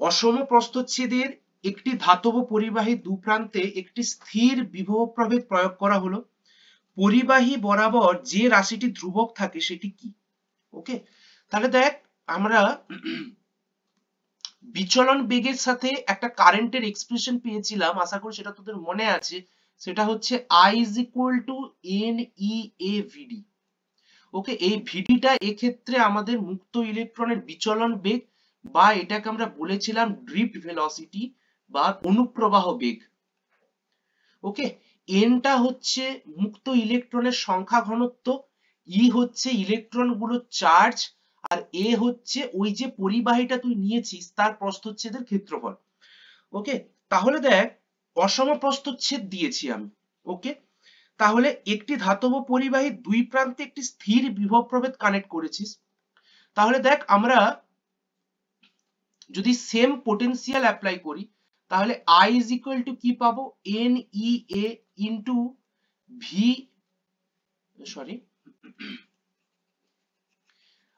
অসম প্রস্থচ্ছেদের একটি ধাতব পরিবাহী দু প্রান্তে একটি স্থির বিভব প্রভেদ প্রয়োগ করা হলো, পরিবাহী বরাবর যে রাশিটি ধ্রুবক থাকে সেটি কি? ওকে, তাহলে দেখ আমরা বিচলন বেগের সাথে একটা কারেন্টের এক্সপ্রেশন পেয়েছিলাম, আশা করি সেটা তোদের মনে আছে, সেটা হচ্ছে I is equal to NEAVD। ওকে, এই ভিডিটা এক্ষেত্রে আমাদের মুক্ত ইলেকট্রনের বিচলন বেগ, বা এটাকে আমরা বলেছিলাম ড্রিফট ভেলোসিটি বা অনুপ্রবাহ বেগ। ওকে, এনটা হচ্ছে মুক্ত ইলেকট্রনের সংখ্যা ঘনত্ব, ই হচ্ছে ইলেকট্রন গুলোর চার্জ, আর এ হচ্ছে ওই যে পরিবাহীটা তুই নিয়েছিস তার প্রস্থচ্ছেদের ক্ষেত্রফল। ওকে, তাহলে দেখ অসম প্রস্থচ্ছেদ দিয়েছি আমি। ওকে, তাহলে একটি ধাতব পরিবাহীর দুই প্রান্তে একটি স্থির বিভব প্রভেদ কানেক্ট করেছিস, তাহলে দেখ আমরা যদি সেম পোটেনশিয়াল অ্যাপ্লাই করি তাহলে I is equal to কি পাবো, NEA into V, সরি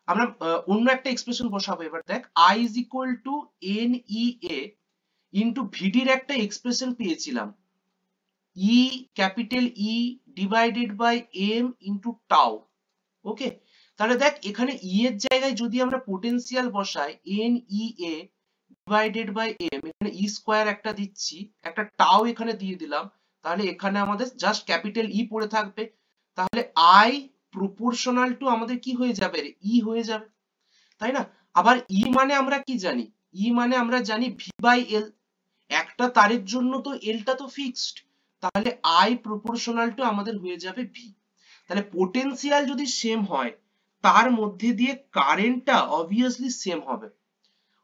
আমরা অন্য একটা এক্সপ্রেশন বসাবো এবার। দেখ I is equal to NEA into VD এর একটা এক্সপ্রেশন পেয়েছিলাম, E capital E divided by M into tau. Okay, তাহলে দেখ এখানে E এর জায়গায় যদি আমরা পোটেনশিয়াল বসাই NEA ডিভাইডেড বাই M, এখানে E স্কয়ার একটা দিচ্ছি, একটা টাউ এখানে দিয়ে দিলাম, তাহলে এখানে আমাদের জাস্ট ক্যাপিটাল E পড়ে থাকবে। তাহলে I প্রপোর্শনাল টু আমাদের কি হয়ে যাবে, E হয়ে যাবে, তাই না? আবার E মানে আমরা কি জানি, E মানে আমরা জানি V বাই L, একটা তারের জন্য তো L টা তো ফিক্সড, তাহলে I প্রপোর্শনাল টু আমাদের হয়ে যাবে V। তাহলে পোটেনশিয়াল যদি সেম হয় তার মধ্যে দিয়ে কারেন্টটা অবভিয়াসলি সেম হবে।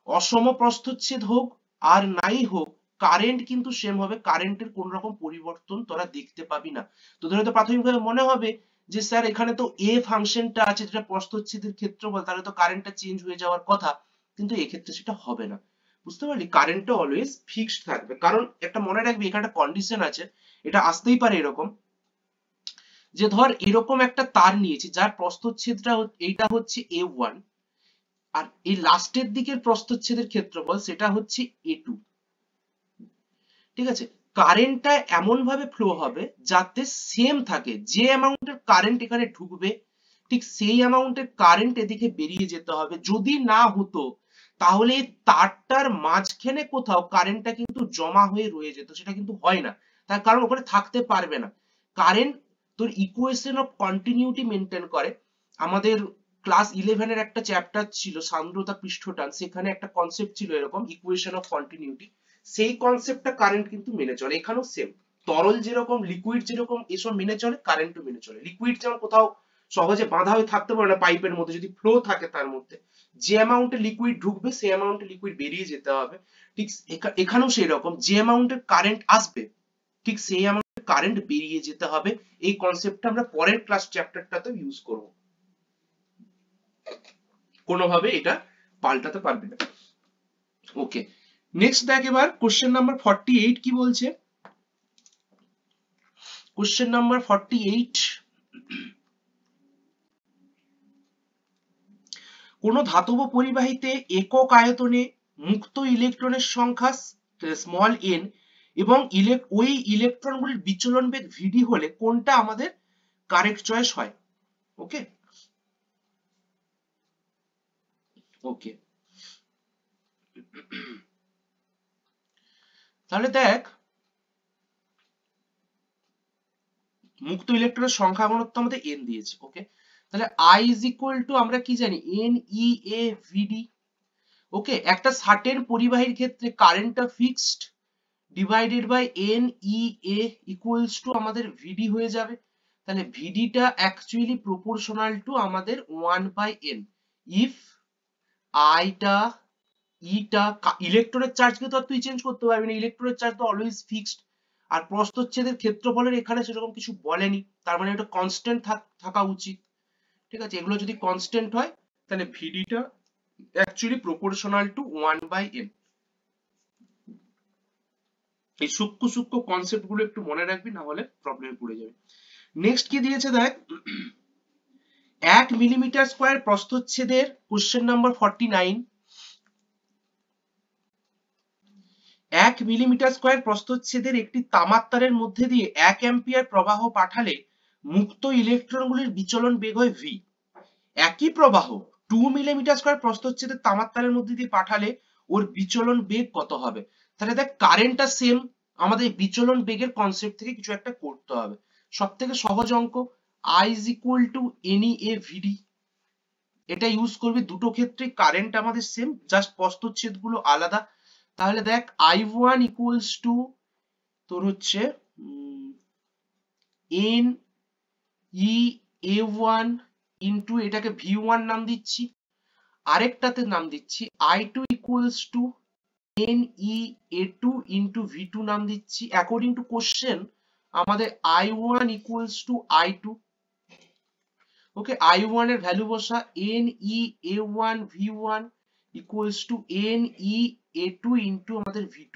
অসম প্রস্থচ্ছেদ হোক আর নাই হোক কারেন্ট কিন্তু সেম হবে, কারেন্টের কোন রকম পরিবর্তন তোরা দেখতে পাবি না। তোদের হয়তো প্রাথমিকভাবে মনে হবে যে স্যার এখানে তো এ ফাংশনটা আছে যেটা প্রস্থচ্ছেদের ক্ষেত্রফল, তাহলে তো কারেন্টটা চেঞ্জ হয়ে যাওয়ার কথা, কিন্তু এক্ষেত্রে সেটা হবে না। বুঝতে পারলি, কারেন্টটা অলওয়েজ ফিক্সড থাকবে। কারণ একটা মনে রাখবি এখানে একটা কন্ডিশন আছে, এটা আসতেই পারে এরকম, যে ধর এরকম একটা তার নিয়েছি যার প্রস্থচ্ছেদটা এইটা হচ্ছে A1, আর এই লাস্টের দিকের প্রস্থচ্ছেদের ক্ষেত্রফল সেটা হচ্ছে A2। ঠিক আছে, কারেন্টটা এমন ভাবে ফ্লো হবে যাতে সেম থাকে, যে অ্যামাউন্টের কারেন্ট এখানে ঢুকবে ঠিক সেই অ্যামাউন্টের কারেন্ট এদিকে বেরিয়ে যেতে হবে। যদি না হতো তাহলে তারটার মাঝখানে কোথাও কারেন্টটা কিন্তু জমা হয়ে রয়ে যেত, সেটা কিন্তু হয় না, তার কারণ ওখানে থাকতে পারবে না। কারেন্ট তোর ইকুয়েশন অফ কন্টিনিউটি মেনটেন করে। আমাদের ক্লাস 11 এর একটা চ্যাপ্টার ছিল সান্দ্রতা পৃষ্ঠটান, সেখানে একটা কনসেপ্ট ছিল এরকম ইকুয়েশন অফ কন্টিনিউটি, সেই কনসেপ্টটা কারেন্ট কিন্তু মেনে চলে। এখানেও সেম, তরল যেরকম লিকুইড যেরকম এসব মেনে চলে, কারেন্টও মেনে চলে। লিকুইড যেমন কোথাও সহজে বাঁধা হয়ে থাকতে পারে না পাইপের মধ্যে, যদি ফ্লো থাকে তার মধ্যে যে অ্যামাউন্টে লিকুইড ঢুকবে সেই অ্যামাউন্টে লিকুইড বেরিয়ে যেতে হবে, ঠিক এখানেও সেই রকম যে অ্যামাউন্টের কারেন্ট আসবে ঠিক সেই অ্যামাউন্টের কারেন্ট বেরিয়ে যেতে হবে। এই কনসেপ্টটা আমরা পরের ক্লাস চ্যাপ্টারটাতেও ইউজ করব, কোনোভাবে এটা পাল্টাতে পারবে না। ওকে, নেক্সট দেখ এবার কোশ্চেন নাম্বার 48 কি বলছে। কোশ্চেন নাম্বার 48, কোন ধাতব পরিবাহীতে একক আয়তনে মুক্ত ইলেকট্রনের সংখ্যা স্মল n এবং ওই ইলেকট্রনগুলির বিচলন বেগ vd হলে কোনটা আমাদের কারেক্ট চয়েস হয়। ওকে ওকে, তাহলে দেখ মুক্ত ইলেকট্রনের সংখ্যা ঘনত্ব আমাদের n দিয়েছে। ওকে, তাহলে I is equal to আমরা কি জানি NEA VD। ওকে, একটা সার্টেন পরিবাহীর ক্ষেত্রে কারেন্টটা fixed, divided by NEA equals to আমাদের VD হয়ে যাবে। তাহলে VD টা অ্যাকচুয়ালি প্রপোর্শনাল টু আমাদের 1/n। ইফ I টা E টা, ইলেকট্রনের চার্জকে তো আর তুই চেঞ্জ করতে পারবি না, ইলেকট্রনের চার্জ তো অলওয়েজ ফিক্সড। আর প্রস্থচ্ছেদের ক্ষেত্রফলের এখানে সেরকম কিছু বলেনি, তার মানে এটা কনস্ট্যান্ট থাকা উচিত। ঠিক আছে, এগুলো যদি কনস্ট্যান্ট হয় তাহলে VD টা অ্যাকচুয়ালি প্রপোর্শনাল টু 1/n। এই সূক্ষ্ম সূক্ষ্ম কনসেপ্ট গুলো একটু মনে রাখবি, না হলে প্রবলেমে পড়ে যাবে। নেক্সট কি দিয়েছে দেখ, 1 মিলিমিটার স্কয়ার প্রস্থচ্ছেদের কোশ্চেন নাম্বার 49, 1 মিলিমিটার স্কয়ার প্রস্থচ্ছেদের একটি তামার তারের মধ্যে দিয়ে 1 অ্যাম্পিয়ার প্রবাহ পাঠালে মুক্ত ইলেকট্রনগুলির বিচলন বেগ হয় v। একই প্রবাহ 2 মিলিমিটার স্কয়ার প্রস্থচ্ছেদের তামার তারের মধ্যে দিয়ে পাঠালে ওর বিচলন বেগ কত হবে। তাহলে দেখ কারেন্টটা সেম, আমাদের বিচলন বেগের কনসেপ্ট থেকে কিছু একটা করতে হবে। সব থেকে সহজ অঙ্ক, I is equal to NEA VD, এটা ইউজ করবি দুটো ক্ষেত্রে, কারেন্ট আমাদের সেম, জাস্ট প্রস্থচ্ছেদ গুলো আলাদা। তাহলে দেখ I1 ইকুয়ালস টু তোর হচ্ছে NEA1 ইন্টু এটাকে V1 নাম দিচ্ছি, আরেকটাতে নাম দিচ্ছি I2 equals to NEA2 into V2 নাম দিচ্ছি। অ্যাকর্ডিং টু কোশ্চেন আমাদের I1 equals to I2। Okay, I1 এর ভ্যালু বসা, NEA1 V1 equals to NEA2 into আমাদের V2।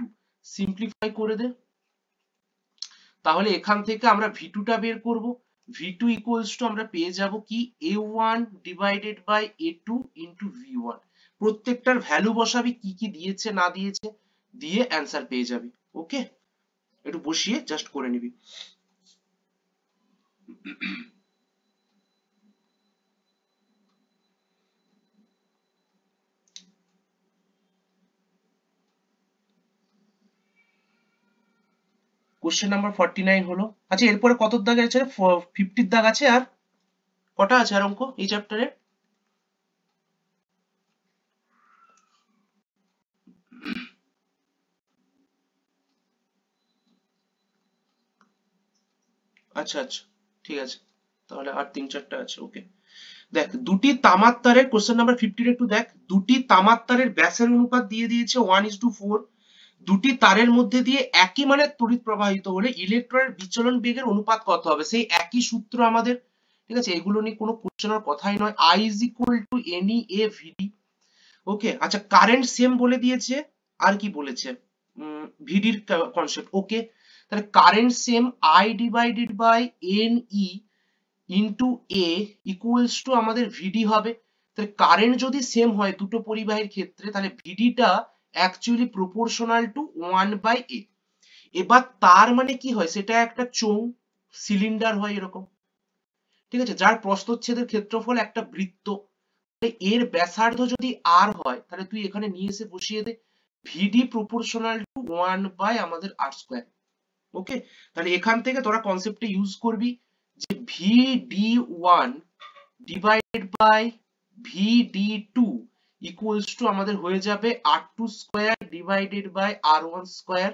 সিম্পলিফাই করে দে, তাহলে এখান থেকে আমরা v2 টা বের করব। v2 ইকুয়ালস টু আমরা পেয়ে যাব কি a1 divided by a2 into v1। প্রত্যেকটার ভ্যালু বসাবি, কি কি দিয়েছে না দিয়েছে দিয়ে অ্যান্সার পেয়ে যাবি। ওকে, একটু বসিয়ে জাস্ট করে নিবি। কোশ্চেন নাম্বার 49 হলো। আচ্ছা এরপরে কত দাগ আছে? 50 দাগ আছে। আর কটা আছে আর অঙ্ক এই চ্যাপ্টারে? আচ্ছা আচ্ছা ঠিক আছে, তাহলে আর 3-4টা আছে। ওকে, দেখ দুটি তামার তারের, কোশ্চেন নাম্বার 50 একটু দেখ, দুটি তামার তারের ব্যাসের অনুপাত দিয়ে দিয়েছে 1:4। দুটি তারের মধ্যে দিয়ে একই মানের তড়িৎ প্রবাহিত হলে ইলেকট্রনের বিচলন বেগের অনুপাত কত হবে? সেই একই সূত্র আমাদের, ঠিক আছে, এগুলো নিয়ে কোনো কোশ্চেনের কথাই নয়। I is equal to NE a VD। ওকে, আচ্ছা কারেন্ট সেম বলে দিয়েছে, আর কি বলেছে? ভিডির কনসেপ্ট। ওকে, তাহলে current same I divided by NE into A equals to আমাদের ভিডি হবে। তাহলে কারেন্ট যদি সেম হয় দুটো পরিবাহীর ক্ষেত্রে, তাহলে ভিডিটা অ্যাকচুয়ালি প্রপোর্শনাল টু 1/a। এবার তার মানে কি হয়, সেটা একটা চোঙ, সিলিন্ডার হয় এরকম, ঠিক আছে, যার প্রস্থচ্ছেদের ক্ষেত্রফল একটা বৃত্ত। এর ব্যাসার্ধ যদি আর হয়, তাহলে তুই এখানে নিয়ে এসে বসিয়ে দে ভিডি প্রপোর্শনাল টু 1 আমাদের আর স্কোয়ার। ওকে, তাহলে এখান থেকে তোরা কনসেপ্টে ইউজ করবি যে VD1 divided by VD2 equals to আমাদের হয়ে যাবে R2 square divided by R1 square.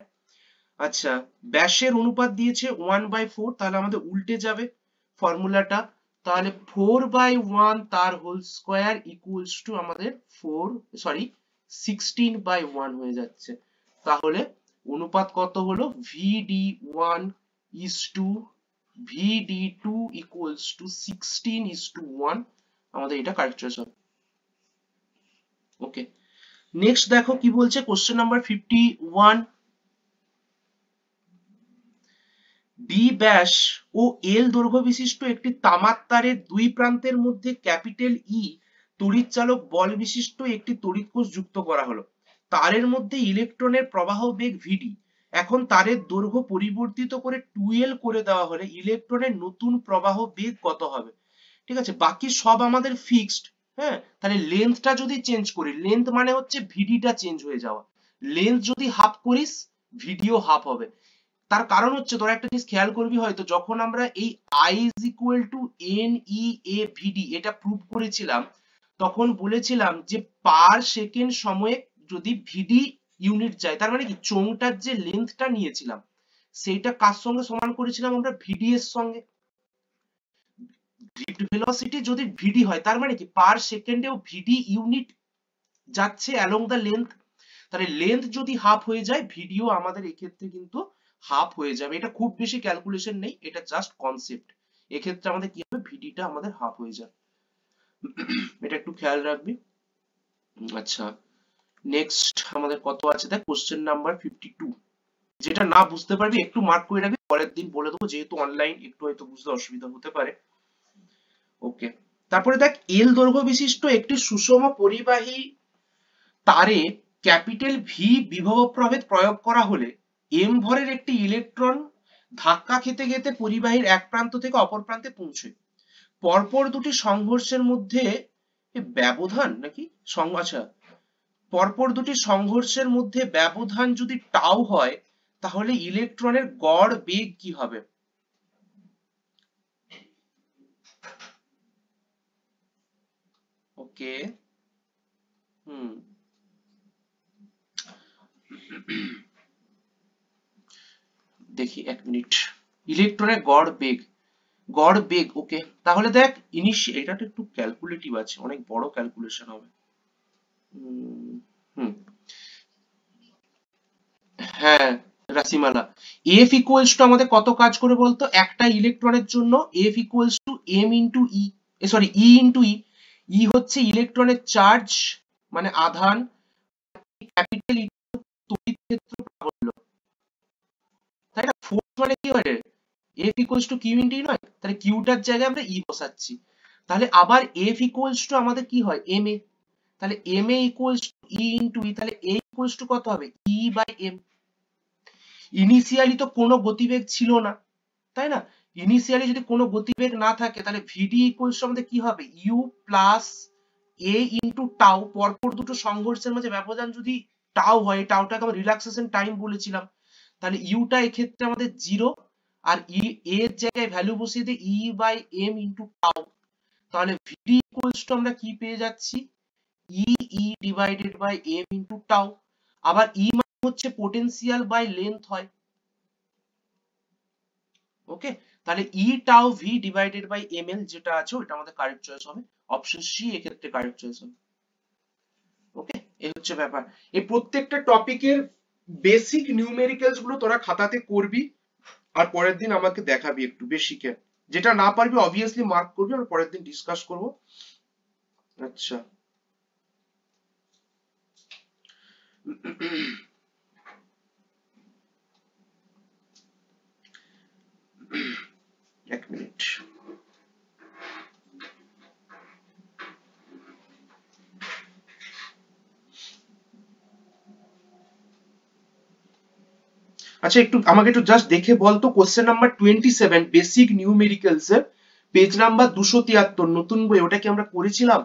আচ্ছা ব্যাসের অনুপাত দিয়েছে 1/4, তাহলে আমাদের উল্টে যাবে ফর্মুলাটা, তাহলে 4/1 তার হোল স্কয়ার ইকুয়ালস টু আমাদের 16/1 হয়ে যাচ্ছে। তাহলে অনুপাত কত হলো? VD1 is to VD2 equals to 16:1। আমাদের এটা কারেক্ট চয়েস হবে। ওকে, নেক্সট দেখো কি বলছে কোশ্চেন নাম্বার 51। ডি ব্যাস ও এল দৈর্ঘ্য বিশিষ্ট একটি তামার তারের দুই প্রান্তের মধ্যে ক্যাপিটাল ই তড়িৎচালক বল বিশিষ্ট একটি তড়িৎ কোষ যুক্ত করা হলো। তারের মধ্যে ইলেকট্রনের প্রবাহ বেগ ভিডি। এখন তারের দৈর্ঘ্য পরিবর্তিত করে 2L করে দেওয়া হলে ইলেকট্রনের নতুন প্রবাহ বেগ কত হবে? ঠিক আছে, বাকি সব আমাদের ফিক্সড। হ্যাঁ, তাহলে লেন্থটা যদি চেঞ্জ করি, লেন্থ মানে হচ্ছে ভিডিটা চেঞ্জ হয়ে যাওয়া, লেন্থ যদি হাফ করিস ভিডিও হাফ হবে। তার কারণ হচ্ছে তোরা একটা জিনিস খেয়াল করবি, হয়তো যখন আমরা এই I is equal to NEAVD এটা প্রুভ করেছিলাম, তখন বলেছিলাম যে পার সেকেন্ড সময়ে যদি ভিডি ইউনিট যায়, তার মানে কি চোঙটার যে লেন্থটা নিয়েছিলাম সেইটা কার সঙ্গে সমান করেছিলাম আমরা? ভিডি এর সঙ্গে। ভেলোসিটি যদি ভিডি হয়, তার মানে কি পার সেকেন্ডেও ভিডি ইউনিট যাচ্ছে অ্যালং দ্য লেন্থ। তাহলে লেন্থ যদি হাফ হয়ে যায়, ভিডিও আমাদের এক্ষেত্রে কিন্তু হাফ হয়ে যাবে। এটা খুব বেশি ক্যালকুলেশন নেই, এটা জাস্ট কনসেপ্ট। এক্ষেত্রে আমাদের কি হবে? ভিডিটা আমাদের হাফ হয়ে যাবে, এটা একটু খেয়াল রাখবি। আচ্ছা নেক্সট আমাদের কত আছে দেখ, কোশ্চেন নাম্বার 52। যেটা না বুঝতে পারবি একটু মার্ক করে রাখবি, পরের দিন বলে দেবো, যেহেতু অনলাইন একটু হয়তো বুঝতে অসুবিধা হতে পারে। ওকে, তারপরে দেখ এল দৈর্ঘ্য বিশিষ্ট একটি সুষম পরিবাহী তারে ক্যাপিটাল ভি বিভব প্রভেদ প্রয়োগ করা হলে এম ভরের একটি ইলেকট্রন ধাক্কা খেতে খেতে পরিবাহীর এক প্রান্ত থেকে অপর প্রান্তে পৌঁছয়। পরপর দুটি সংঘর্ষের মধ্যে ব্যবধান নাকি আচ্ছা, পরপর দুটি সংঘর্ষের মধ্যে ব্যবধান যদি টাউ হয়, তাহলে ইলেকট্রনের গড় বেগ কি হবে? ওকে, দেখি এক মিনিট, ইলেকট্রনের গড় বেগ। ওকে, তাহলে দেখ এটা তো একটু ক্যালকুলেটিভ আছে, অনেক বড় ক্যালকুলেশন হবে। হ্যাঁ রাশিমালা, এফ ইকুয়ালস টু আমাদের কত কাজ করে বলতো? একটা ইলেকট্রনের জন্য F equals to M into E, sorry E into E. E হচ্ছে ইলেকট্রনের চার্জ মানে আধান, ক্যাপিটাল ই তড়িৎ ক্ষেত্র প্রাবল্য। মানে কি হয় F equals to Q into E নয়, তাহলে কিউটার জায়গায় আমরা ই বসাচ্ছি। তাহলে আবার F ইকুয়ালস টু আমাদের কি হয় এম এ, তাহলে M A equals to E into E, তাহলে এ ইকুয়ালস টু কত হবে ই বাই এম। ইনিশিয়ালি তো কোনো গতিবেগ ছিল না, তাই না? ইনিশিয়ালি যদি কোনো গতিবেগ না থাকে তাহলে ভিডি ইকুয়ালস টু আমাদের কি হবে u plus a into tau, পরপর দুটো সংঘর্ষের মাঝে ব্যবধান যদি টাউ হয়, টাউটাকে আমরা রিল্যাক্সেশন টাইম বলেছিলাম, তাহলে ইউটা এক্ষেত্রে আমাদের 0 আর ই এর জায়গায় ভ্যালু বসিয়ে দিয়ে E by M into tau, তাহলে ভিডি ইকুয়ালস টু আমরা কি পেয়ে যাচ্ছি E E divided by M into tau. আবার ই মানে হচ্ছে পোটেনশিয়াল বাই লেন্থ হয়, ওকে, তাহলে E tau V divided by M L যেটা আছে ওটা আমাদের কারেক্ট চয়েস হবে, অপশন সি এক্ষেত্রে কারেক্ট চয়েস হবে। ওকে, এই হচ্ছে ব্যাপার। এই প্রত্যেকটা টপিকের বেসিক নিউমেরিক্যালস গুলো তোরা খাতাতে করবি আর পরের দিন আমাকে দেখাবি একটু বেসিকে, যেটা না পারবি অবভিয়াসলি মার্ক করবি আর পরের দিন ডিসকাস করব। আচ্ছা এক মিনিট। আচ্ছা একটু আমাকে একটু জাস্ট দেখে বলতো কোশ্চেন নাম্বার 27 বেসিক নিউমেরিক্যালস এর পেজ নাম্বার 273 নতুন বই, ওটা কি আমরা করেছিলাম?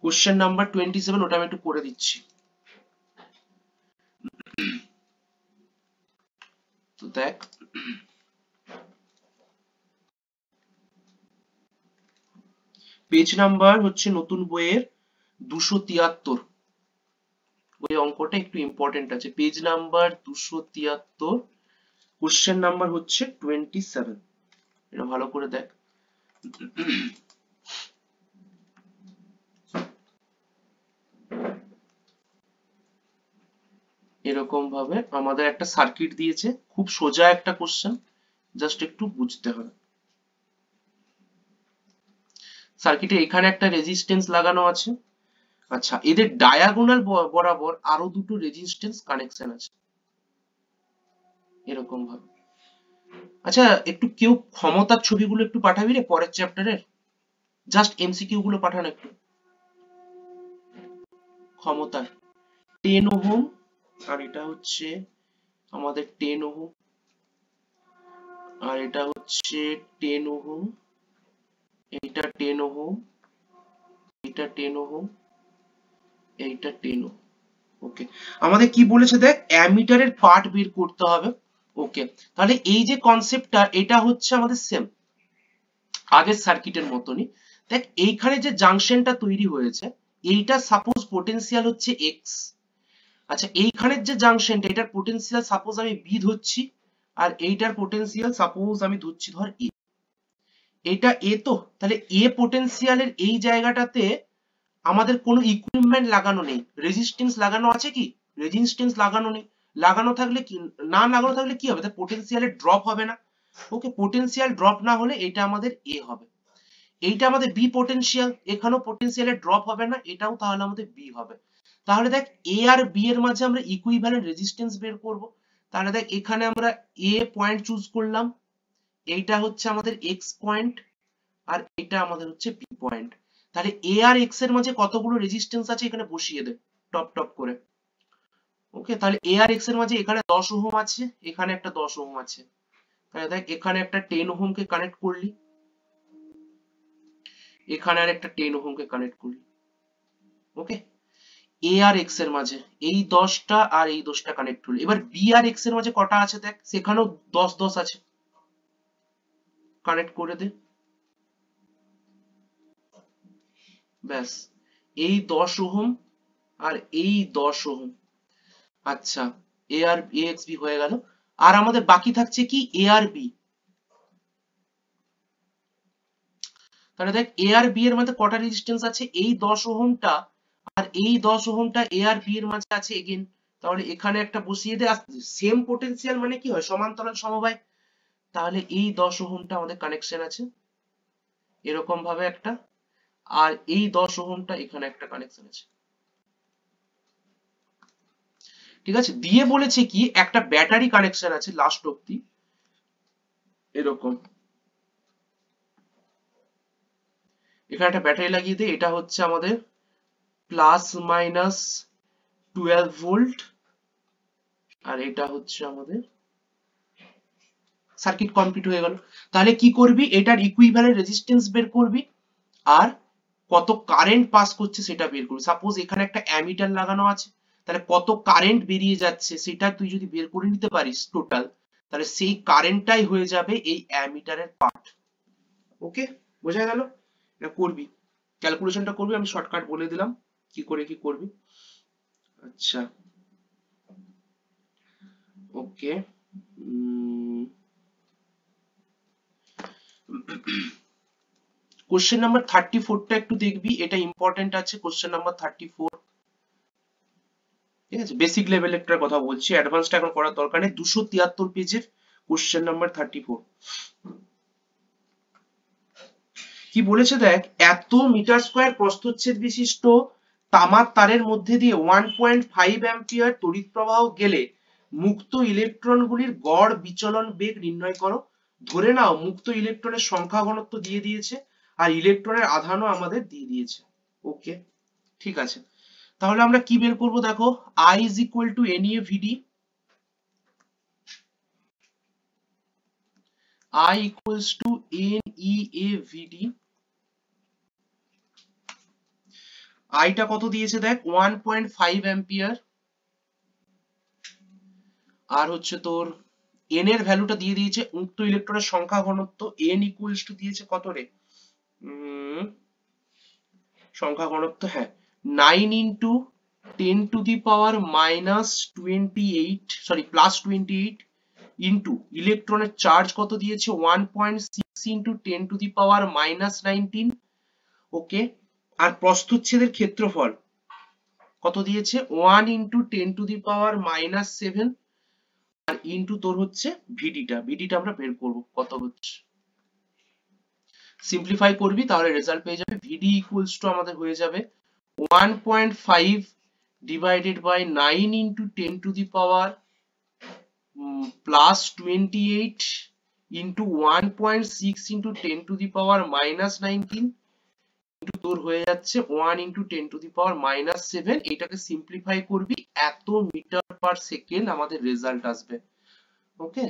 কোশ্চেন নাম্বার 27 ওটা আমি একটু করে দিচ্ছি। তো দেখ পেজ নাম্বার হচ্ছে নতুন বইয়ের 273, ওই অঙ্কটা একটু ইম্পর্টেন্ট আছে, পেজ নাম্বার 273 কোশ্চেন নাম্বার হচ্ছে 27, এটা ভালো করে দেখ। এরকম ভাবে আমাদের একটা সার্কিট দিয়েছে, খুব সোজা একটা কোশ্চেন, জাস্ট একটু বুঝতে হবে। সার্কিটে এখানে একটা রেজিস্ট্যান্স লাগানো আছে, আচ্ছা এদের ডায়াগোনাল বরাবর আরো দুটো রেজিস্ট্যান্স কানেকশন আছে এরকম ভাবে। আচ্ছা একটু কেউ ক্ষমতার ছবিগুলো একটু পাঠাবি রে পরের চ্যাপ্টারের, জাস্ট এমসিকিউ গুলো পাঠান একটু। ক্ষমতার 10 ওহম আর এটা হচ্ছে আমাদের 10 ওহম আর এটা হচ্ছে 10 ওহম, এইটা 10 ওহম, এইটা 10 ওহম, এইটা 10 ওহম। ওকে, আমাদের কি বলেছে দেখ অ্যামিটারের পার্ট বের করতে হবে। ওকে, তাহলে এই যে কনসেপ্টটা এটা হচ্ছে আমাদের সেম আগের সার্কিটের মতনই। দেখ এইখানে যে জাংশনটা তৈরি হয়েছে এইটা সাপোজ পোটেনশিয়াল হচ্ছে এক্স, আচ্ছা এইখানের যে জাংশনটা এটার পোটেনশিয়াল সাপোজ আমি বি ধরছি আর এইটার পোটেনশিয়াল সাপোজ আমি ধরছি ধর এ, এটা এ, তো তাহলে এ পোটেনশিয়ালের এই জায়গাটাতে আমাদের কোনো ইকুইপমেন্ট লাগানো নেই, রেজিস্ট্যান্স লাগানো আছে কি রেজিস্ট্যান্স লাগানো নেই, লাগানো থাকলে কি না লাগানো থাকলে কি হবে তার পোটেনশিয়ালের ড্রপ হবে না। ওকে, পোটেনশিয়াল ড্রপ না হলে এটা আমাদের এ হবে, এইটা আমাদের বি পোটেনশিয়াল, এখানেও পোটেনশিয়ালের ড্রপ হবে না, এটাও তাহলে আমাদের বি হবে। তাহলে দেখ এ আর বি এর মাঝে আমরা ইকুইভ্যালেন্ট রেজিস্ট্যান্স বের করব। তাহলে দেখ এখানে আমরা এ পয়েন্ট চুজ করলাম, এইটা হচ্ছে আমাদের এক্স পয়েন্ট আর এটা আমাদের হচ্ছে বি পয়েন্ট, তাহলে এ আর এক্স এর মাঝে কতগুলো রেজিস্ট্যান্স আছে এখানে বসিয়ে দে টপ টপ করে। ওকে, তাহলে এ আর এক্স এর মাঝে এখানে 10 ওহম আছে, এখানে একটা 10 ওহম আছে, তাহলে দেখ এখানে একটা 10 ওহম কে কানেক্ট করলি, এখানে আর একটা 10 ওহম কে কানেক্ট করলি। ওকে, এ আর এক্স এর মাঝে এই 10টা আর এই 10টা কানেক্ট হলো, এবার বি আর এক্স এর মাঝে কটা আছে দেখ সেখানেও 10 10 আছে, কানেক্ট করে দে, ব্যাস এই 10 ওহম আর এই 10 ওহম। আচ্ছা এ আর এ এক্স বি হয়ে গেল, আর আমাদের বাকি থাকছে কি এ আর বি। তাহলে দেখ এ আর বি এর মধ্যে কটা রেজিস্ট্যান্স আছে এই 10 ওহমটা আর এই 10 ওহমটা এ আর বি এর মাঝে আছে এগেইন, তাহলে এখানে একটা বসিয়ে দে, সেম পোটেনশিয়াল মানে কি হয় সমান্তরাল সমবায়, তাহলে এই 10 ওহমটা আমাদের কানেকশন আছে এরকম ভাবে একটা, আর এই 10 ওহমটা এখানে একটা কানেকশন আছে। ঠিক আছে, দিয়ে বলেছে কি একটা ব্যাটারি কানেকশন আছে লাস্ট অব্দি এরকম, এখানে একটা ব্যাটারি লাগিয়ে দিয়ে এটা হচ্ছে আমাদের প্লাস মাইনাস 12 ভোল্ট, আর এটা হচ্ছে আমাদের সার্কিট কমপ্লিট হয়ে গেল। তাহলে কি করবি, এটার ইকুইভ্যালেন্ট রেজিস্ট্যান্স বের করবি আর কত কারেন্ট পাস করছে সেটা বের করবি। সাপোজ এখানে একটা অ্যামিটার লাগানো আছে, তাহলে কত কারেন্ট বেরিয়ে যাচ্ছে সেটা তুই যদি বের করে নিতে পারিস টোটাল, তাহলে সেই কারেন্টটাই হয়ে যাবে এই অ্যামিটারের পার্ট। ওকে, বোঝা গেল? এটা করবি, ক্যালকুলেশনটা করবি, আমি শর্টকাট বলে দিলাম কি করে কি করবি। আচ্ছা, ওকে। কোশ্চেন নাম্বার 34টা একটু দেখবি, এটা ইম্পর্টেন্ট আছে। কোশ্চেন নাম্বার 34, ঠিক আছে, বেসিক লেভেলের একটা কথা বলছি, অ্যাডভান্সটা এখন করার দরকার নেই। 273 পেজের কোশ্চেন নাম্বার 34 কি বলেছে দেখ, এত মিটার স্কয়ার প্রস্থচ্ছেদ বিশিষ্ট তামার তারের মধ্যে দিয়ে 1.5 অ্যাম্পিয়ার তড়িৎ প্রবাহ গেলে মুক্ত ইলেকট্রনগুলির গড় বিচলন বেগ নির্ণয় করো। ধরে নাও মুক্ত ইলেকট্রনের সংখ্যা ঘনত্ব দিয়ে দিয়েছে আর ইলেকট্রনের আধানও আমাদের দিয়ে দিয়েছে। ওকে, ঠিক আছে, তাহলে আমরা কি বের করব দেখো, I is equal to NEA VD, I equals to NEA VD, I টা কত দিয়েছে দেখ 1.5 অ্যাম্পিয়ার, আর হচ্ছে তোর n এর ভ্যালুটা দিয়ে দিয়েছে মুক্ত ইলেকট্রনের সংখ্যা ঘনত্ব, n ইকুয়ালস টু দিয়েছে কত রে, সংখ্যা ঘনত্ব, হ্যাঁ 9 into 10 to the power minus 28, sorry plus 28 into ইলেকট্রনের চার্জ কত দিয়েছে 1.6 into 10 to the power minus 19। Okay, আর প্রস্থচ্ছেদের ক্ষেত্রফল কত দিয়েছে 1 into 10 to the power minus 7, আর ইন্টু তোর হচ্ছে ভিডিটা আমরা বের করব কত হচ্ছে। সিম্পলিফাই করবি তাহলে রেজাল্ট পেয়ে যাবে, ভিডি ইকুয়ালস টু আমাদের হয়ে যাবে 1.5 divided by 9 into 10 to the power plus 28 into 1.6 into 10 to the power minus 19 into তোর হয়ে যাচ্ছে 1 into 10 to the power minus 7। এটাকে সিম্পলিফাই করবি, এত মিটার পার সেকেন্ড আমাদের রেজাল্ট আসবে। ওকে,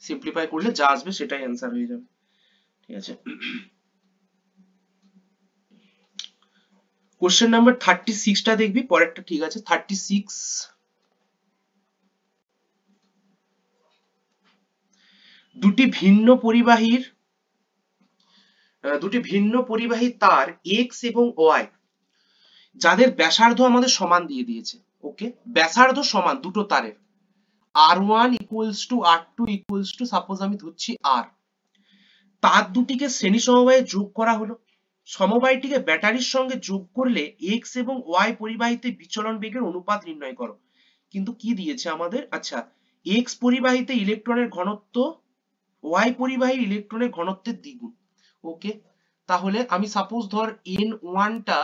সিম্পলিফাই করলে যা আসবে সেটাই অ্যান্সার হয়ে যাবে। ঠিক আছে, কোশ্চেন নাম্বার 36টা দেখবি, পরেরটা ঠিক আছে। 36, দুটি ভিন্ন পরিবাহী তার x এবং y যাদের ব্যাসার্ধ আমাদের সমান দিয়ে দিয়েছে। ওকে, ব্যাসার্ধ সমান দুটো তারের, r1 equals two r2 equals two, suppose আমি ধরছি r, তার দুটিকে শ্রেণী সমবায়ে যোগ করা হলো। সমবায়টিকে ব্যাটারির সঙ্গে যোগ করলে x এবং y পরিবাহীতে বিচলন বেগের অনুপাত নির্ণয় করো। কিন্তু কি দিয়েছে আমাদের, আচ্ছা x পরিবাহীতে ইলেকট্রনের ঘনত্ব y পরিবাহীর ইলেকট্রনের ঘনত্বের দ্বিগুণ। ওকে, তাহলে আমি সাপোজ ধর n1 টা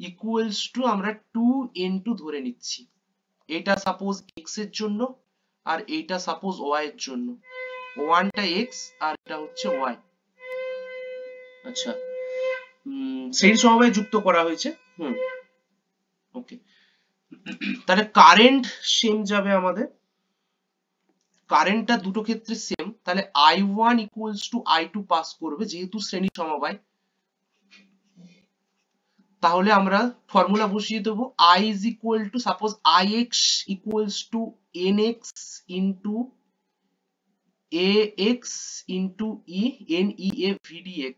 ইকুয়ালস টু আমরা 2n2 ধরে নিচ্ছি, এটা সাপোজ x এর জন্য আর এইটা সাপোজ y এর জন্য, 1 টা x আর এটা হচ্ছে y। আচ্ছা, শ্রেণী সমবায়ে যুক্ত করা হয়েছে। ওকে, তাহলে কারেন্ট সেম যাবে আমাদের, কারেন্টটা দুটো ক্ষেত্রে সেম, তাহলে I1 equals to I2 pass করবে যেহেতু শ্রেণী সমবায়। তাহলে আমরা ফর্মুলা বসিয়ে দেবো, I is equal to suppose Ix equals to nx into ax into e NEA VDX,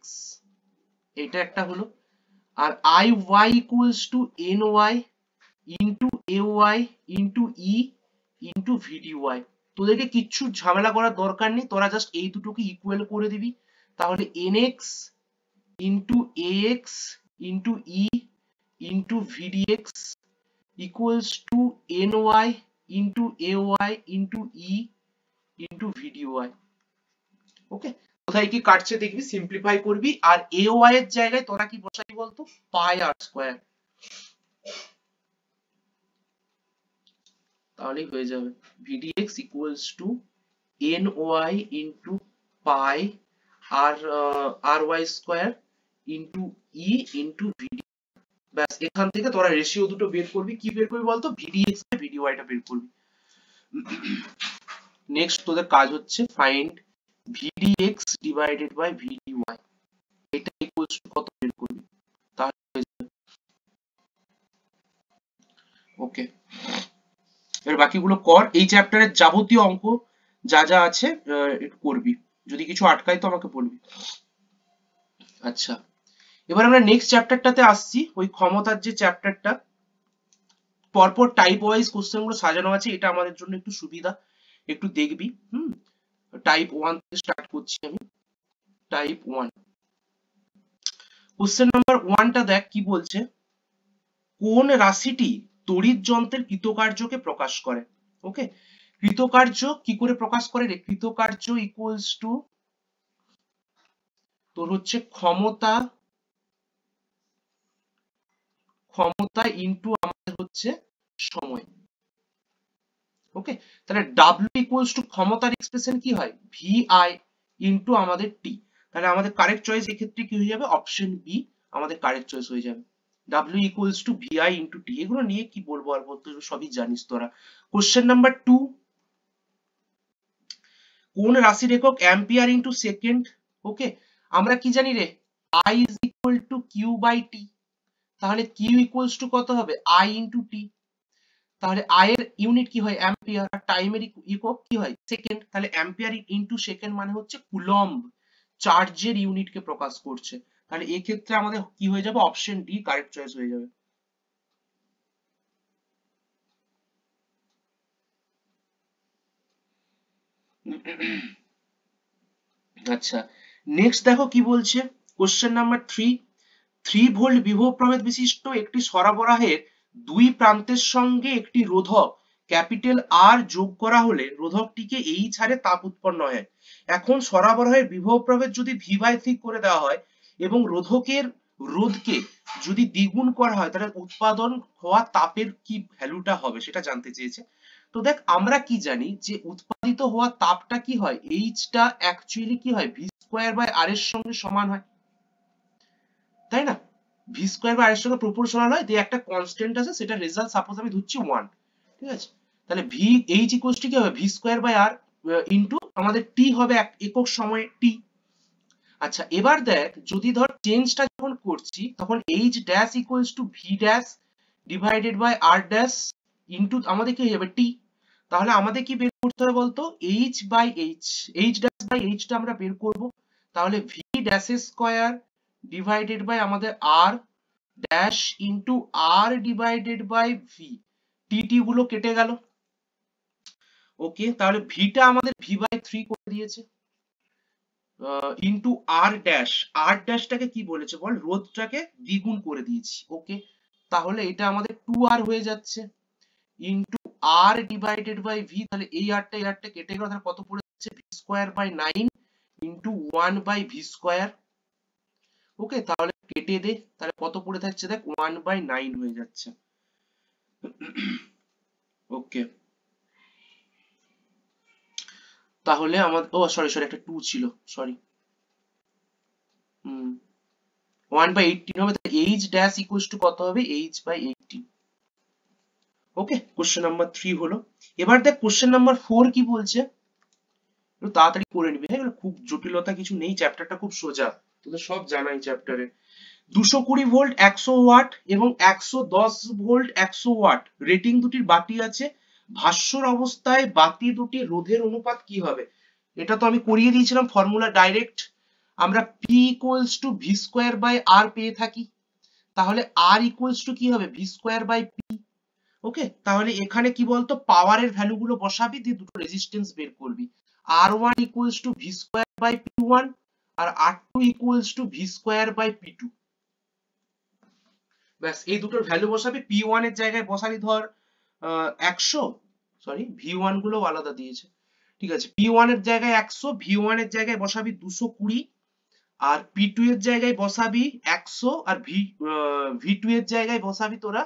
এটা একটা হলো। আর Iy equals to ny into ay into e into VDY। তোদেরকে কিচ্ছু ঝামেলা করার দরকার নেই, তোরা জাস্ট এই দুটোকে ইকুয়াল করে দিবি। তাহলে nx into ax into e into VDX equals to ny into ay into e into VDY। ওকে, কোথায় কি কাটছে দেখবি, সিম্পলিফাই করবি, আর এ ওয়াই এর জায়গায় তোরা কি বসাবি বলতো, পাই আর স্কয়ার, তাহলেই হয়ে যাবে V D X equals to N Y into pi R R Y square into E into V D. ব্যাস, এখান থেকে তোরা রেশিও দুটো বের করবি, কি বের করবি বলতো, ভিডিএক্স বাই ভিডিওয়াই টা বের করবি। নেক্সট তোদের কাজ হচ্ছে ফাইন্ড ভিডিএক্স ডিভাইডেড বাই ভিডিওয়াই, এটা ইকুয়ালস টু কত বের করবি, তাহলে হয়ে যাবে। ওকে, এবার বাকিগুলো কর, এই চ্যাপ্টারের যাবতীয় অঙ্ক যা যা আছে একটু করবি, যদি কিছু আটকায় তো আমাকে বলবি। আচ্ছা, এবার আমরা নেক্সট চ্যাপ্টারটাতে আসছি, ওই ক্ষমতার যে চ্যাপ্টারটা, পরপর টাইপ ওয়াইজ কোশ্চেন গুলো সাজানো আছে, এটা আমাদের জন্য একটু সুবিধা, একটু দেখবি। টাইপ 1 থেকে স্টার্ট করছি আমি। টাইপ 1, কোশ্চেন নাম্বার 1টা দেখ কি বলছে, কোন রাশিটি তড়িৎ যন্ত্রের কৃতকার্যকে প্রকাশ করে। ওকে, কৃতকার্য কি করে প্রকাশ করে রে, কৃতকার্য ইকুয়ালস টু তোর হচ্ছে ক্ষমতা, ক্ষমতা ইনটু আমাদের হচ্ছে সময়। ওকে, তাহলে W ইকুয়ালস টু ক্ষমতার এক্সপ্রেশন কি হয়, VI ইনটু আমাদের T, তাহলে আমাদের কারেক্ট চয়েস এক্ষেত্রে কি হয়ে যাবে, অপশন বি আমাদের কারেক্ট চয়েস হয়ে যাবে। W equals to VI into T, এগুলো নিয়ে কি বলবো আর বলতে, সবই জানিস তোরা। কোশ্চেন নাম্বার 2, কোন রাশির একক অ্যাম্পিয়ার ইনটু সেকেন্ড। ওকে, আমরা কি জানি রে, I is equal to Q by T, তাহলে কিউ ইকুয়ালস টু কত হবে, I ইনটু টি, তাহলে আই এর ইউনিট কি হয়, অ্যাম্পিয়ার, আর টাইমের একক কি হয়, সেকেন্ড, তাহলে অ্যাম্পিয়ার ইনটু সেকেন্ড মানে হচ্ছে কুলম্ব, চার্জের ইউনিটকে প্রকাশ করছে, তাহলে এই ক্ষেত্রে আমাদের কি হয়ে যাবে, অপশন ডি কারেক্ট চয়েস হয়ে যাবে। আচ্ছা, নেক্সট দেখো কি বলছে, কোশ্চেন নাম্বার 3, 3 ভোল্ট বিভব প্রভেদ বিশিষ্ট একটি সরবরাহের দুই প্রান্তের সঙ্গে একটি রোধক ক্যাপিটাল আর যোগ করা হলে রোধকটিকে এইচ হারে তাপ উৎপন্ন হয়। এখন সরবরাহের বিভব প্রভেদ যদি V/3 করে দেওয়া হয় এবং রোধকের রোধকে যদি দ্বিগুণ করা হয়, তাহলে উৎপাদন হওয়া তাপের কি ভ্যালুটা হবে সেটা জানতে চেয়েছে। তো দেখ, আমরা কি জানি যে উৎপাদিত হওয়া তাপটা কি হয়, এইচটা অ্যাকচুয়ালি কি হয়, ভি স্কোয়ার বাই আর এর সঙ্গে সমান হয়, তাই না, ভি স্কোয়ার বাই আর এর সঙ্গে প্রপোর্শনাল হয়, দিয়ে একটা কনস্ট্যান্ট আছে, সেটা রেজাল্ট সাপোজ আমি ধরছি 1, ঠিক আছে, তাহলে ভি এইচ ইকুয়ালস টু কি হবে, V square by R into আমাদের টি হবে একক সময়ে টি। আচ্ছা, এবার দেখ, যদি ধর চেঞ্জটা যখন করছি তখন H dash equals to V dash divided by R dash into আমাদের কি হয়ে যাবে টি, তাহলে আমাদের কি বের করতে হবে বলতো, H by H, H dash by এইচটা আমরা বের করব, তাহলে V dash square divided by আমাদের R dash into R divided by V, T গুলো কেটে গেল। ওকে, তাহলে ভিটা আমাদের V/3 করে দিয়েছে ইনটু আর ড্যাশ, আর ড্যাশটাকে কি বলেছে বল, রোধটাকে দ্বিগুণ করে দিয়েছি। ওকে, তাহলে এটা আমাদের 2R হয়ে যাচ্ছে into R divided by V, তাহলে এই আরটা কেটে গেল, তাহলে কত পড়ে যাচ্ছে, V square by 9 into 1 by V square. Okay, তাহলে কেটে দে, তাহলে কত পড়ে থাকছে দেখ, 1/9 হয়ে যাচ্ছে। ওকে, তাহলে আমাদের, ও সরি একটা 2 ছিল, সরি, 1/18 হবে, তাহলে এইচ ড্যাশ ইকুয়ালস টু কত হবে, h/18। ওকে, কোশ্চেন নাম্বার 3 হলো। এবার দেখ কোশ্চেন নাম্বার 4 কি বলছে, একটু তাড়াতাড়ি করে নিবি, হ্যাঁ, খুব জটিলতা কিছু নেই, চ্যাপ্টারটা খুব সোজা, তোদের সব জানা এই চ্যাপ্টারে। 220 ভোল্ট 100 ওয়াট এবং 110 ভোল্ট 100 ওয়াট রেটিং দুটির বাতি আছে, ভাস্বর অবস্থায় বাতি দুটি রোধের অনুপাত কি হবে। এটা তো আমি করিয়ে দিয়েছিলাম ফর্মুলা ডাইরেক্ট, আমরা P equals to V square by R পেয়ে থাকি, তাহলে আর ইকুয়ালস টু কি হবে, V square by P. Okay, তাহলে এখানে কি বলতো, পাওয়ারের ভ্যালু গুলো বসাবি, দিয়ে দুটো রেজিস্ট্যান্স বের করবি, R1 equals to V square by P1 আর R2 equals to V square by P2। ব্যাস, এই দুটোর ভ্যালু বসাবি, P1 এর জায়গায় বসাবি ধর 100, সরি V1 গুলো আলাদা দিয়েছে, ঠিক আছে, P1 এর জায়গায় 100, V1 এর জায়গায় বসাবি 220, আর P2 এর জায়গায় বসাবি 100, আর V2 এর জায়গায় বসাবি তোরা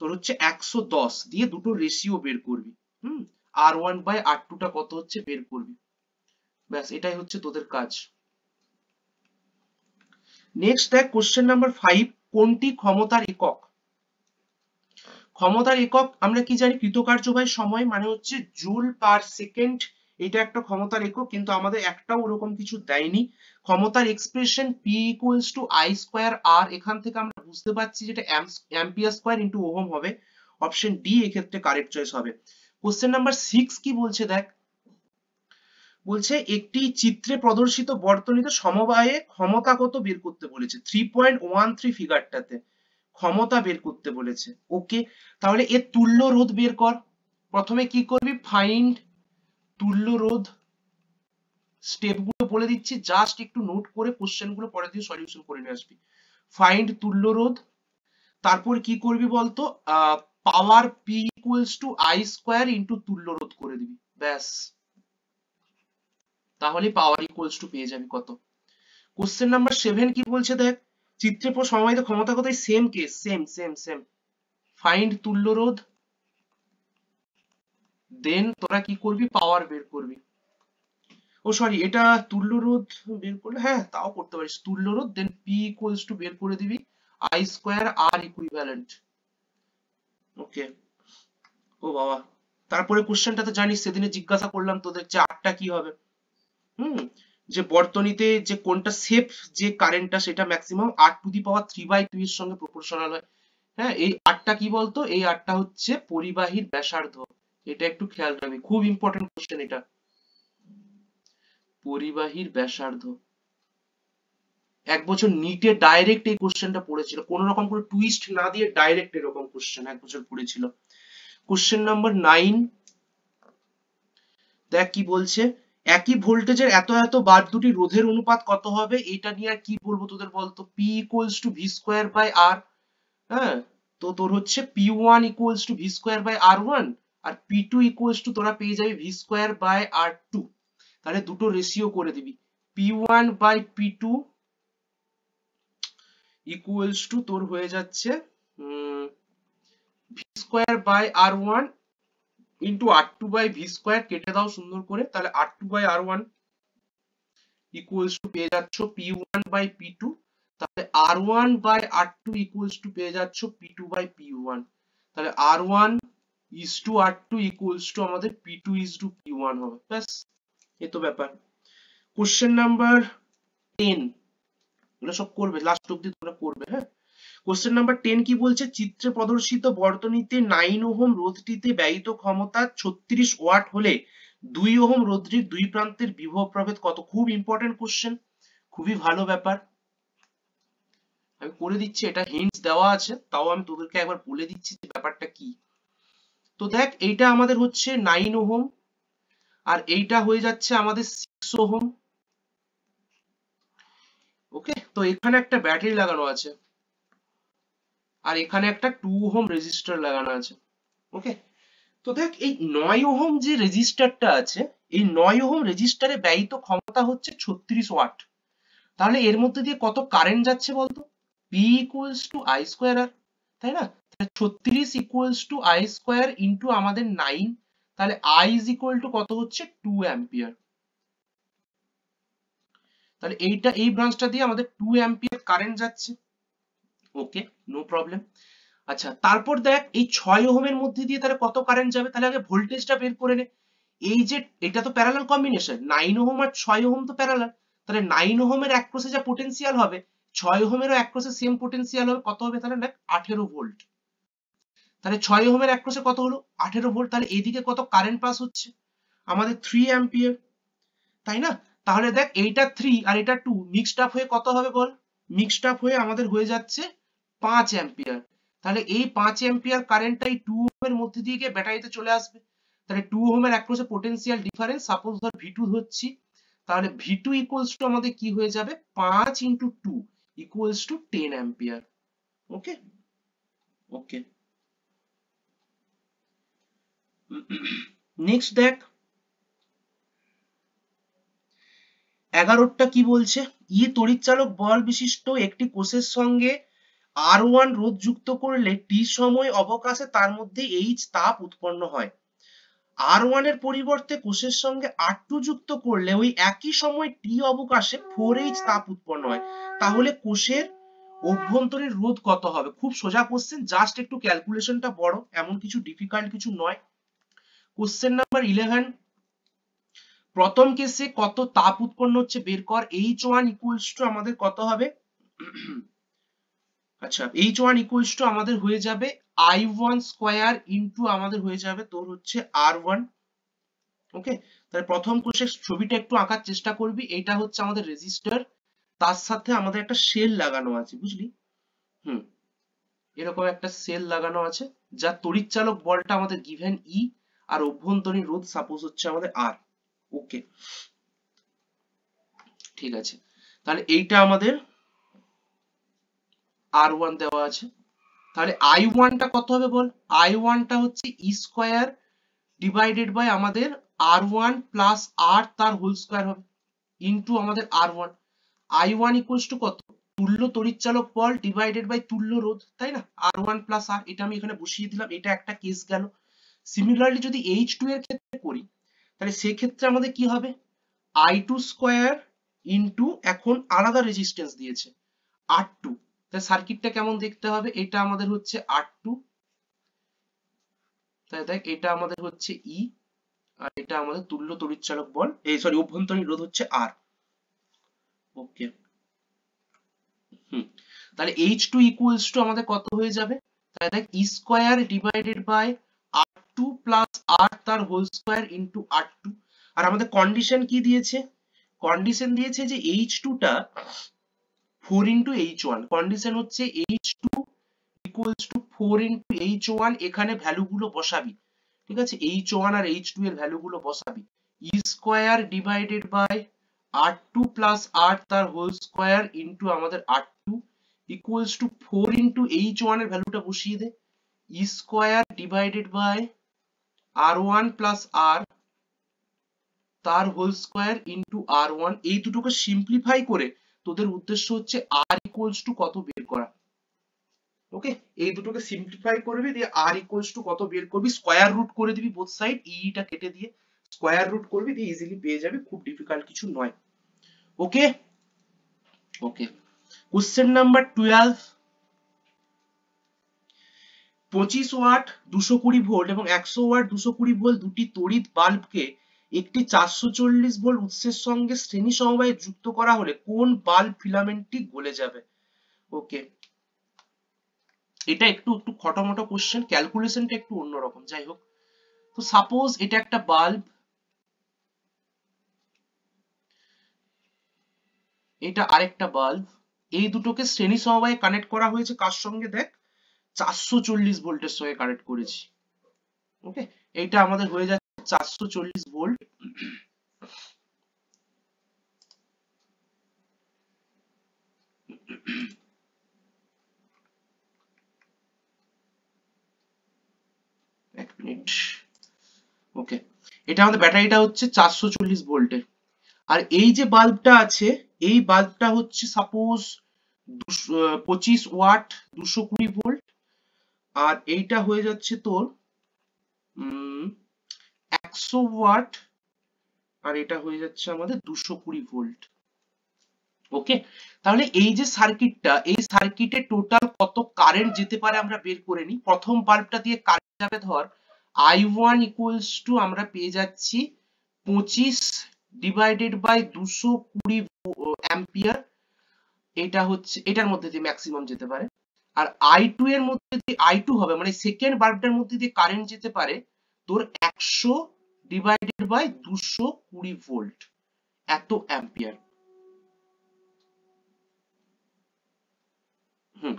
তোর হচ্ছে 110, দিয়ে দুটো রেশিও বের করবি। R1 বাই R2 টা কত হচ্ছে বের করবি। ব্যাস এটাই হচ্ছে তোদের কাজ। নেক্সট দেখ কোশ্চেন নাম্বার 5, কোনটি ক্ষমতার একক? ক্ষমতার একক আমরা কি জানি, কৃতকার্যবাহী সময় মানে হচ্ছে জুল পার সেকেন্ড, এটা একটা ক্ষমতার একক, কিন্তু আমাদের একটাও ওরকম কিছু দেয়নি। ক্ষমতার expression P equals two I square R, এখান থেকে আমরা বুঝতে পারছি যেটা অ্যাম্পিয়ার স্কোয়ার ইন্টু ওহম হবে। অপশন ডি এক্ষেত্রে কারেক্ট চয়েস হবে। কোশ্চেন নাম্বার 6 কি বলছে দেখ, বলছে একটি চিত্রে প্রদর্শিত বর্তনীতে সমবায়ে ক্ষমতা কত বের করতে বলেছে, 3.13 ফিগারটাতে ক্ষমতা বের করতে বলেছে। ওকে, তাহলে এর তুল্য রোধ বের কর। প্রথমে কি করবি, ফাইন্ড তুল্য রোধ। স্টেপ গুলো বলে দিচ্ছি, জাস্ট একটু নোট করে কোশ্চেন গুলো পরে দিয়ে সলিউশন করে নিয়ে আসবি। ফাইন্ড তুল্য রোধ, তারপর কি করবি বলতো, power P equals to I square into তুল্য রোধ করে দিবি, ব্যাস তাহলে পাওয়ার ইকুয়ালস টু পেয়ে যাবি কত। কোশ্চেন নাম্বার 7 কি বলছে দেখ, চিত্রে সমবায়িত ক্ষমতা কত, same case, same same same. Find তুল্য রোধ, দেন তোরা কি করবি, পাওয়ার বের করবি। ও সরি, এটা তুল্য রোধ বের করলে, হ্যাঁ তাও করতে পারিস, তুল্য রোধ দেন পি ইকুয়ালস টু বের করে দিবি আই স্কোয়ার আর ইকুইভ্যালেন্ট। ওকে, ও বাবা, তারপরে কোশ্চেনটা তো জানিস, সেদিনে জিজ্ঞাসা করলাম তোদের যে আরটা কি হবে। হুম, যে বর্তনীতে যে কোনটা সেফ, যে কারেন্টটা সেটা ম্যাক্সিমাম R⁴ এর সঙ্গে প্রপোর্শনাল হয়। হ্যাঁ, এই আরটা কি বলতো, এই আরটা হচ্ছে পরিবাহীর ব্যাসার্ধ। এটা একটু খেয়াল রাখবি, খুব ইম্পর্টেন্ট কোশ্চেন এটা, পরিবাহীর ব্যাসার্ধ। এক বছর নিটে ডাইরেক্ট এই কোশ্চেনটা পড়েছিল, কোন রকম কোনো টুইস্ট না দিয়ে ডাইরেক্ট এরকম কোশ্চেন এক বছর পড়েছিল। কোশ্চেন নাম্বার 9 দেখ কি বলছে, একই ভোল্টেজের এত এত বার দুটি রোধের অনুপাত কত হবে, এটা নিয়ে আর কি বলবো তোদের বলতো, P equals to V square by R. হ্যাঁ, তো তোর হচ্ছে P1 equals to V square by R1, আর P2 ইকুয়ালস টু তোরা পেয়ে যাবি ভি স্কোয়ার বাই R2। তাহলে দুটো রেশিও করে দিবি, P1 by P2 equals two তোর হয়ে যাচ্ছে V square by R1 into R2 by V square, কেটে দাও সুন্দর করে, তাহলে R2 by R1 equals two পেয়ে যাচ্ছ P1 বাই P2, তাহলে R1 by R2 equals two পেয়ে যাচ্ছ P2 বাই P1, তাহলে R1 is two R2 equals to আমাদের P2 ইজ টু P1 হবে, ব্যাস এই তো ব্যাপার। কোশ্চেন নাম্বার 10, এগুলো সব করবে, লাস্ট অব্দি তোমরা করবে, হ্যাঁ। কোশ্চেন নাম্বার 10 কি বলছে, চিত্রে প্রদর্শিত বর্তনীতে 9 ওহম রোধটিতে ব্যয়িত ক্ষমতা 36 ওয়াট হলে 2 ওহম রোধটির দুই প্রান্তের বিভব প্রভেদ কত। খুব ইম্পর্টেন্ট কোশ্চেন, খুবই ভালো ব্যাপার, আমি করে দিচ্ছি, এটা হিন্টস দেওয়া আছে, তাও আমি তোদেরকে একবার বলে দিচ্ছি যে ব্যাপারটা কি। তো দেখ, এইটা আমাদের হচ্ছে 9 ওহম, আর এইটা হয়ে যাচ্ছে আমাদের 6 ওহম। ওকে, তো এখানে একটা ব্যাটারি লাগানো আছে, আর এখানে একটা 2 ওহম রেজিস্টার লাগানো আছে। ওকে, তো দেখ এই 9 ওহম যে রেজিস্টারটা আছে, এই 9 ওহম রেজিস্টারে ব্যয়িত ক্ষমতা হচ্ছে 36 ওয়াট। তাহলে এর মধ্যে দিয়ে কত কারেন্ট যাচ্ছে বলতো, P equals to I square R, তাই না, 36 equals to I square into আমাদের 9, তাহলে I ইজ ইকুয়াল টু কত হচ্ছে 2 অ্যাম্পিয়ার। তাহলে এইটা, এই ব্রাঞ্চটা দিয়ে আমাদের 2 অ্যাম্পিয়ার কারেন্ট যাচ্ছে। ওকে, নো প্রবলেম। আচ্ছা, তারপর দেখ এই 6 ওহমের মধ্যে দিয়ে তাহলে কত কারেন্ট যাবে, তাহলে আগে ভোল্টেজটা বের করে নে। এই যে এটা তো প্যারালাল কম্বিনেশন, 9 ওহম আর 6 ওহম তো প্যারালাল, তাহলে 9 ওহমের এক ক্রসে যা পোটেনশিয়াল হবে, 6 ওহমেরও এক ক্রসে সেম পোটেনশিয়াল হবে, কত হবে তাহলে দেখ 18 ভোল্ট। তাহলে 6 ওহমের এক ক্রসে কত হলো 18 ভোল্ট, তাহলে এইদিকে কত কারেন্ট পাস হচ্ছে আমাদের 3 অ্যাম্পিয়ার, তাই না। তাহলে দেখ এইটা 3 আর এটা 2 মিক্সড আপ হয়ে কত হবে বল, মিক্সড আপ হয়ে আমাদের হয়ে যাচ্ছে 5 অ্যাম্পিয়ার। তাহলে এই 5 অ্যাম্পিয়ার কারেন্টটাই 2 ওহমের মধ্যে দিয়ে গিয়ে ব্যাটারিতে চলে আসবে। তাহলে 2 ওহমের অ্যাক্রসে পোটেনশিয়াল ডিফারেন্স সাপোজ ধর V2 ধরছি, তাহলে V2 ইকুয়ালস টু আমাদের কি হয়ে যাবে, 5 into 2 equals to 10 ampere. Okay, okay, next দেখ 11টা কি বলছে, ই তড়িৎচালক বল বিশিষ্ট একটি কোষের সঙ্গে R1 রোধ যুক্ত করলে t সময় অবকাশে তার মধ্যে H তাপ উৎপন্ন হয়। R1 এর পরিবর্তে কোষের সঙ্গে R2 যুক্ত করলে ওই একই সময় t অবকাশে 4H তাপ উৎপন্ন হয়। তাহলে কোষের অভ্যন্তরীণ রোধ কত হবে? খুব সোজা কোশ্চেন, জাস্ট একটু ক্যালকুলেশনটা বড়, এমন কিছু ডিফিকাল্ট কিছু নয়। কোশ্চেন নাম্বার 11, প্রথম কেসে কত তাপ উৎপন্ন হচ্ছে বের কর। H1 ইকুয়ালস টু আমাদের কত হবে? আচ্ছা, H1 ইকুয়ালস টু আমাদের হয়ে যাবে I1 স্কয়ার ইনটু আমাদের হয়ে যাবে তোর হচ্ছে R1। ওকে, তাহলে প্রথম কোষের ছবিটা একটু আঁকার চেষ্টা করবি। এটা হচ্ছে আমাদের রেজিস্টার, তার সাথে আমাদের একটা সেল লাগানো আছে, বুঝলি? হুম, এরকম একটা সেল লাগানো আছে, যার তড়িৎচালক বলটা আমাদের গিভেন ই, আর অভ্যন্তরীণ রোধ সাপোজ হচ্ছে আমাদের আর। ওকে, ঠিক আছে, তাহলে এইটা আমাদের R1 দেওয়া আছে। তাহলে I1 টা কত হবে বল? I1 টা হচ্ছে ই স্কয়ার ডিভাইডেড বাই আমাদের R1 প্লাস আর তার হোল স্কয়ার হবে ইনটু আমাদের R1। I1 ইকুয়ালস টু কত? তুল্য তড়িৎচালক বল ডিভাইডেড বাই তুল্য রোধ, তাই না? R1 প্লাস আর, এটা আমি এখানে বসিয়ে দিলাম, এটা একটা কেস গেল। সিমিলারলি যদি H2 এর ক্ষেত্রে করি, তাহলে সেক্ষেত্রে আমাদের কি হবে? I2 স্কয়ার ইনটু, এখন আলাদা রেজিস্ট্যান্স দিয়েছে R2, তাহলে সার্কিটটা কেমন দেখতে হবে? এটা আমাদের হচ্ছে R2, তাই দেখ এটা আমাদের হচ্ছে ই, আর এটা আমাদের তুল্য তড়িৎচালক বল, এই সরি অভ্যন্তরীণ রোধ হচ্ছে আর। ওকে, তাহলে H2 ইকুয়ালস টু আমাদের কত হয়ে যাবে? তাহলে দেখ E square divided by R2 plus R তার হোল স্কয়ার ইনটু R2। আর আমাদের কন্ডিশন কি দিয়েছে? কন্ডিশন দিয়েছে যে H2 টা 4 ইনটু H1, কন্ডিশন হচ্ছে H2 equals to 4 into H1, এখানে ভ্যালু গুলো বসাবি, ঠিক আছে? H1 আর H2 এর ভ্যালু গুলো বসাবি। E square divided by R2 plus R তার হোল স্কয়ার ইনটু আমাদের R2 equals two 4 into H1 এর ভ্যালুটা বসিয়ে দে, E square divided by R1 plus R তার হোল স্কয়ার ইনটু R1। এই দুটোকে সিম্পলিফাই করে তোদের উদ্দেশ্য হচ্ছে R ইকুয়ালস টু কত বের করা। ওকে, এই দুটোকে সিম্পলিফাই করবি, দিয়ে আর ইকুয়ালস টু কত বের করবি, স্কয়ার রুট করে দিবি বোথ সাইড, টা কেটে দিয়ে স্কয়ার রুট করবি, দিয়ে ইজিলি পেয়ে যাবি, খুব ডিফিকাল্ট কিছু নয়। ওকে, ওকে, কোশ্চেন নাম্বার 12, 25 ওয়াট 220 ভোল্ট এবং 100 ওয়াট 220 ভোল্ট দুটি তড়িৎ বাল্বকে একটি 440 ভোল্ট উৎসের সঙ্গে শ্রেণী সমবায়ে যুক্ত করা হলে কোন বাল্ব ফিলামেন্টটি গলে যাবে? ওকে, এটা একটু একটু খটোমটো কোশ্চেন, ক্যালকুলেশনটা একটু অন্যরকম, যাই হোক। তো সাপোজ এটা একটা বাল্ব, এটা আরেকটা বাল্ব, এই দুটোকে শ্রেণী সমবায়ে কানেক্ট করা হয়েছে কার সঙ্গে? দেখ 440 ভোল্টের সঙ্গে কানেক্ট করেছি। ওকে, এইটা আমাদের হয়ে যাচ্ছে 440 ভোল্ট। এক মিনিট। ওকে, এটা আমাদের ব্যাটারিটা হচ্ছে 440 ভোল্টের, আর এই যে বাল্বটা আছে, এই বাল্বটা হচ্ছে সাপোজ 25 ওয়াট 220 ভোল্ট, আর এইটা হয়ে যাচ্ছে তোর 100 ওয়াট, আর এটা হয়ে যাচ্ছে আমাদের 220 ভোল্ট। ওকে, তাহলে এই যে সার্কিটটা, এই সার্কিটে টোটাল কত কারেন্ট যেতে পারে আমরা বের করে নিই। প্রথম বাল্বটা দিয়ে কারেন্ট যাবে ধর I1 ইকুয়ালস টু আমরা পেয়ে যাচ্ছি 25 ডিভাইডেড বাই 220 অ্যাম্পিয়ার, এটা হচ্ছে এটার মধ্যে দিয়ে ম্যাক্সিমাম যেতে পারে। আর I2 এর মধ্যে দিয়ে I2 হবে মানে সেকেন্ড বাল্বটার মধ্যে দিয়ে কারেন্ট যেতে পারে তোর 100 ডিভাইডেড বাই 220 ভোল্ট, এত অ্যাম্পিয়ার। হুম,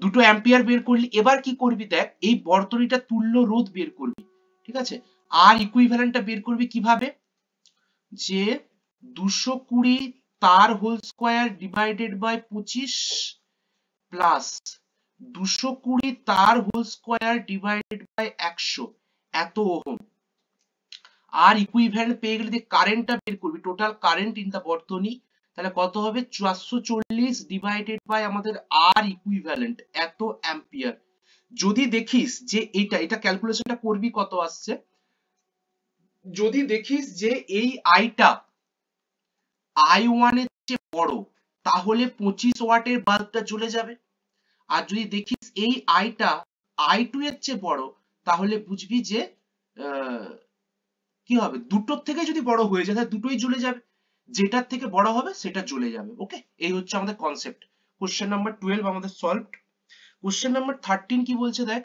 দুটো অ্যাম্পিয়ার বের করলি, এবার কি করবি দেখ, এই বর্তনীটা তুল্য রোধ বের করবি, ঠিক আছে? আর ইকুইভ্যালেন্টটা বের করবি কিভাবে? যে 220 তার whole square divided by 25 plus 220 তার হোল স্কয়ার ডিভাইডেড বাই 100, এত ওহম। আর ইকুইভ্যালেন্ট পেয়ে গেলে কারেন্টটা বের করবি, টোটাল কারেন্ট ইন দা বর্তনী, তাহলে কত হবে 440 ডিভাইডেড বাই আমাদের আর ইকুইভ্যালেন্ট এত অ্যাম্পিয়ার। যদি দেখিস যে এটা ক্যালকুলেশনটা করবি কত আসছে, যদি দেখিস যে এই আইটা I1 এর চেয়ে বড়, তাহলে 25 ওয়াটের বাল্বটা জ্বলে যাবে। আর যদি দেখিস এই আইটা I2 এর চেয়ে বড়, তাহলে বুঝবি যে কি হবে, দুটোর থেকে যদি বড় হয়ে যায় তাহলে দুটোই জ্বলে যাবে, যেটার থেকে বড় হবে সেটা জ্বলে যাবে। ওকে, এই হচ্ছে আমাদের কনসেপ্ট। কোশ্চেন নাম্বার 12 আমাদের সলভড। কোশ্চেন নাম্বার 13 কি বলছে দেখ।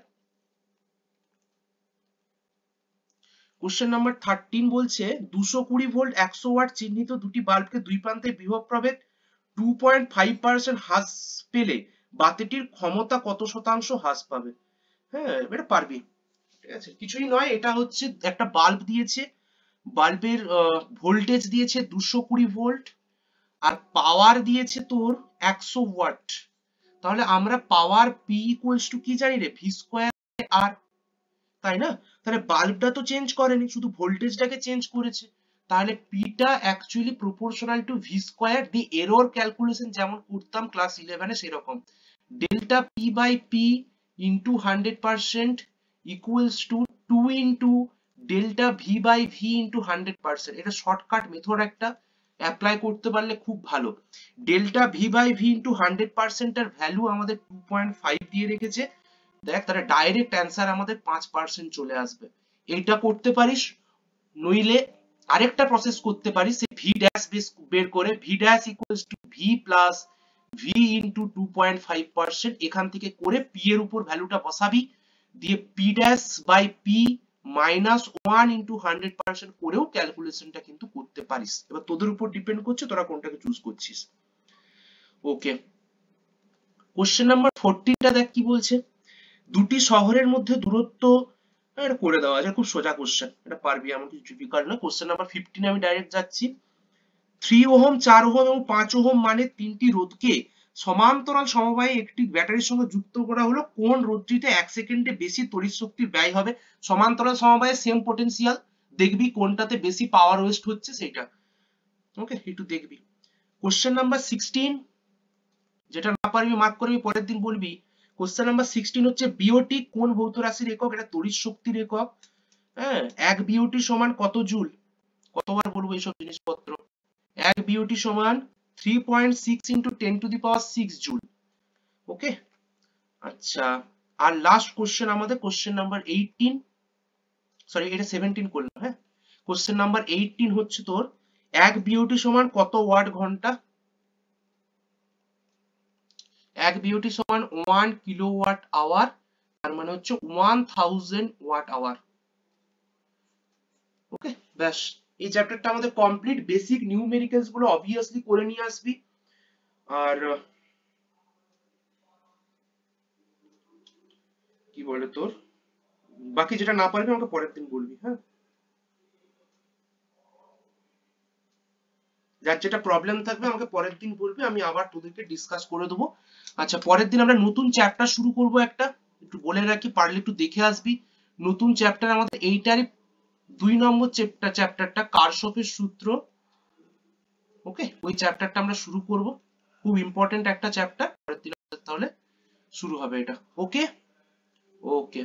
কোশ্চেন নাম্বার 13 বলছে 220 ভোল্ট 100 ওয়াট চিহ্নিত দুটি বাল্বকে দুই প্রান্তে বিভব প্রভেদ 2.5% হ্রাস পেলে বাতিটির ক্ষমতা কত শতাংশ হ্রাস পাবে। হ্যাঁ, এটা পারবি, ঠিক আছে, কিছুই নয়, এটা হচ্ছে একটা বাল্ব দিয়েছে, বাল্বের ভোল্টেজ দিয়েছে 220 ভোল্ট আর পাওয়ার দিয়েছে তোর 100 ওয়াট। তাহলে আমরা পাওয়ার P ইকুয়ালস টু কি জানি রে, ভি স্কোয়ার আর, তাই না? তাহলে বাল্বটা তো চেঞ্জ করেনি, শুধু ভোল্টেজটাকে চেঞ্জ করেছে, তাহলে পিটা actually proportional to V square. The error calculation যেমন করতাম ক্লাস 11-এ সেরকম, delta P by P into 100% equals to 2 into delta V by V into 100%। এটা শর্টকাট মেথড একটা, অ্যাপ্লাই করতে পারলে খুব ভালো। Delta V by V into 100% এর ভ্যালু আমাদের 2.5 দিয়ে রেখেছে, দেখ তাহলে ডাইরেক্ট অ্যান্সার আমাদের 5% চলে আসবে। এইটা করতে পারিস, নইলে আরেকটা প্রসেস করতে পারিস, ভি ড্যাশ বের করে V dash equals to V plus V into 2.5%, এখান থেকে করে পি এর উপর ভ্যালুটা বসাবি, দিয়ে P dash by P minus 1 into 100% করেও ক্যালকুলেশনটা কিন্তু করতে পারিস। এবার তোদের উপর ডিপেন্ড করছে তোরা কোনটাকে চুজ করছিস। ওকে, কোশ্চেন নাম্বার 14টা দেখ কি বলছে। দুটি শহরের মধ্যে দূরত্ব, এটা করে দেওয়া আছে, খুব সোজা কোশ্চেন, এটা পারবি, এমন কিছু ডিফিকাল্ট না। কোশ্চেন নাম্বার 15 আমি ডাইরেক্ট যাচ্ছি। 3 ওহম 4 ওহম এবং 5 ওহম মানে তিনটি রোধকে সমান্তরাল সমবায়ে একটি ব্যাটারির সঙ্গে যুক্ত করা হলো, কোন রোধটিতে 1 সেকেন্ডে বেশি তড়িৎ শক্তি ব্যয় হবে। সমান্তরাল সমবায়ে সেম পটেনশিয়াল, দেখবি কোনটাতে বেশি পাওয়ার ওয়েস্ট হচ্ছে সেটা। ওকে, একটু দেখবি। কোশ্চেন নাম্বার 16, যেটা না পারবি মার্ক করবি, পরের দিন বলবি। কোশ্চেন নাম্বার 16 হচ্ছে বিওটি কোন ভৌত রাশির একক, এটা তড়িৎ শক্তির একক। হ্যাঁ, 1 বিওটি সমান কত জুল, কতবার বলবো এইসব জিনিসপত্র। 1 বিওটি সমান 3.6 into 10 to the power 6 joule. Okay, আচ্ছা, আর লাস্ট কোশ্চেন আমাদের কোশ্চেন নাম্বার 18, সরি এটা 17 করলাম। হ্যাঁ, কোশ্চেন নাম্বার 18 হচ্ছে তোর 1 বিওটি সমান কত ওয়াট ঘন্টা। 1 বিওটি সমান 1 কিলোওয়াট আওয়ার, তার মানে হচ্ছে 1000 ওয়াট আওয়ার। ওকে, ব্যাস, এই চ্যাপ্টারটা আমাদের কমপ্লিট। বেসিক নিউমেরিক্যালস গুলো অবভিয়াসলি করে নিয়ে আসবি। আর কি বলে তোর, বাকি যেটা না পারবি আমাকে পরের দিন বলবি। হ্যাঁ, যার যেটা প্রবলেম থাকবে আমাকে পরের দিন বলবি, আমি আবার তোদেরকে ডিসকাস করে দেবো। আচ্ছা, পরের দিন আমরা নতুন চ্যাপ্টার শুরু করব একটা, একটু বলে রাখি, পারলে একটু দেখে আসবি। নতুন চ্যাপ্টার আমাদের এইটারই 2 নম্বর চ্যাপ্টারটা কারশফের সূত্র। ওকে, ওই চ্যাপ্টারটা আমরা শুরু করব, খুব ইম্পর্টেন্ট একটা চ্যাপ্টার। পরের দিন তাহলে শুরু হবে এটা। ওকে, ওকে।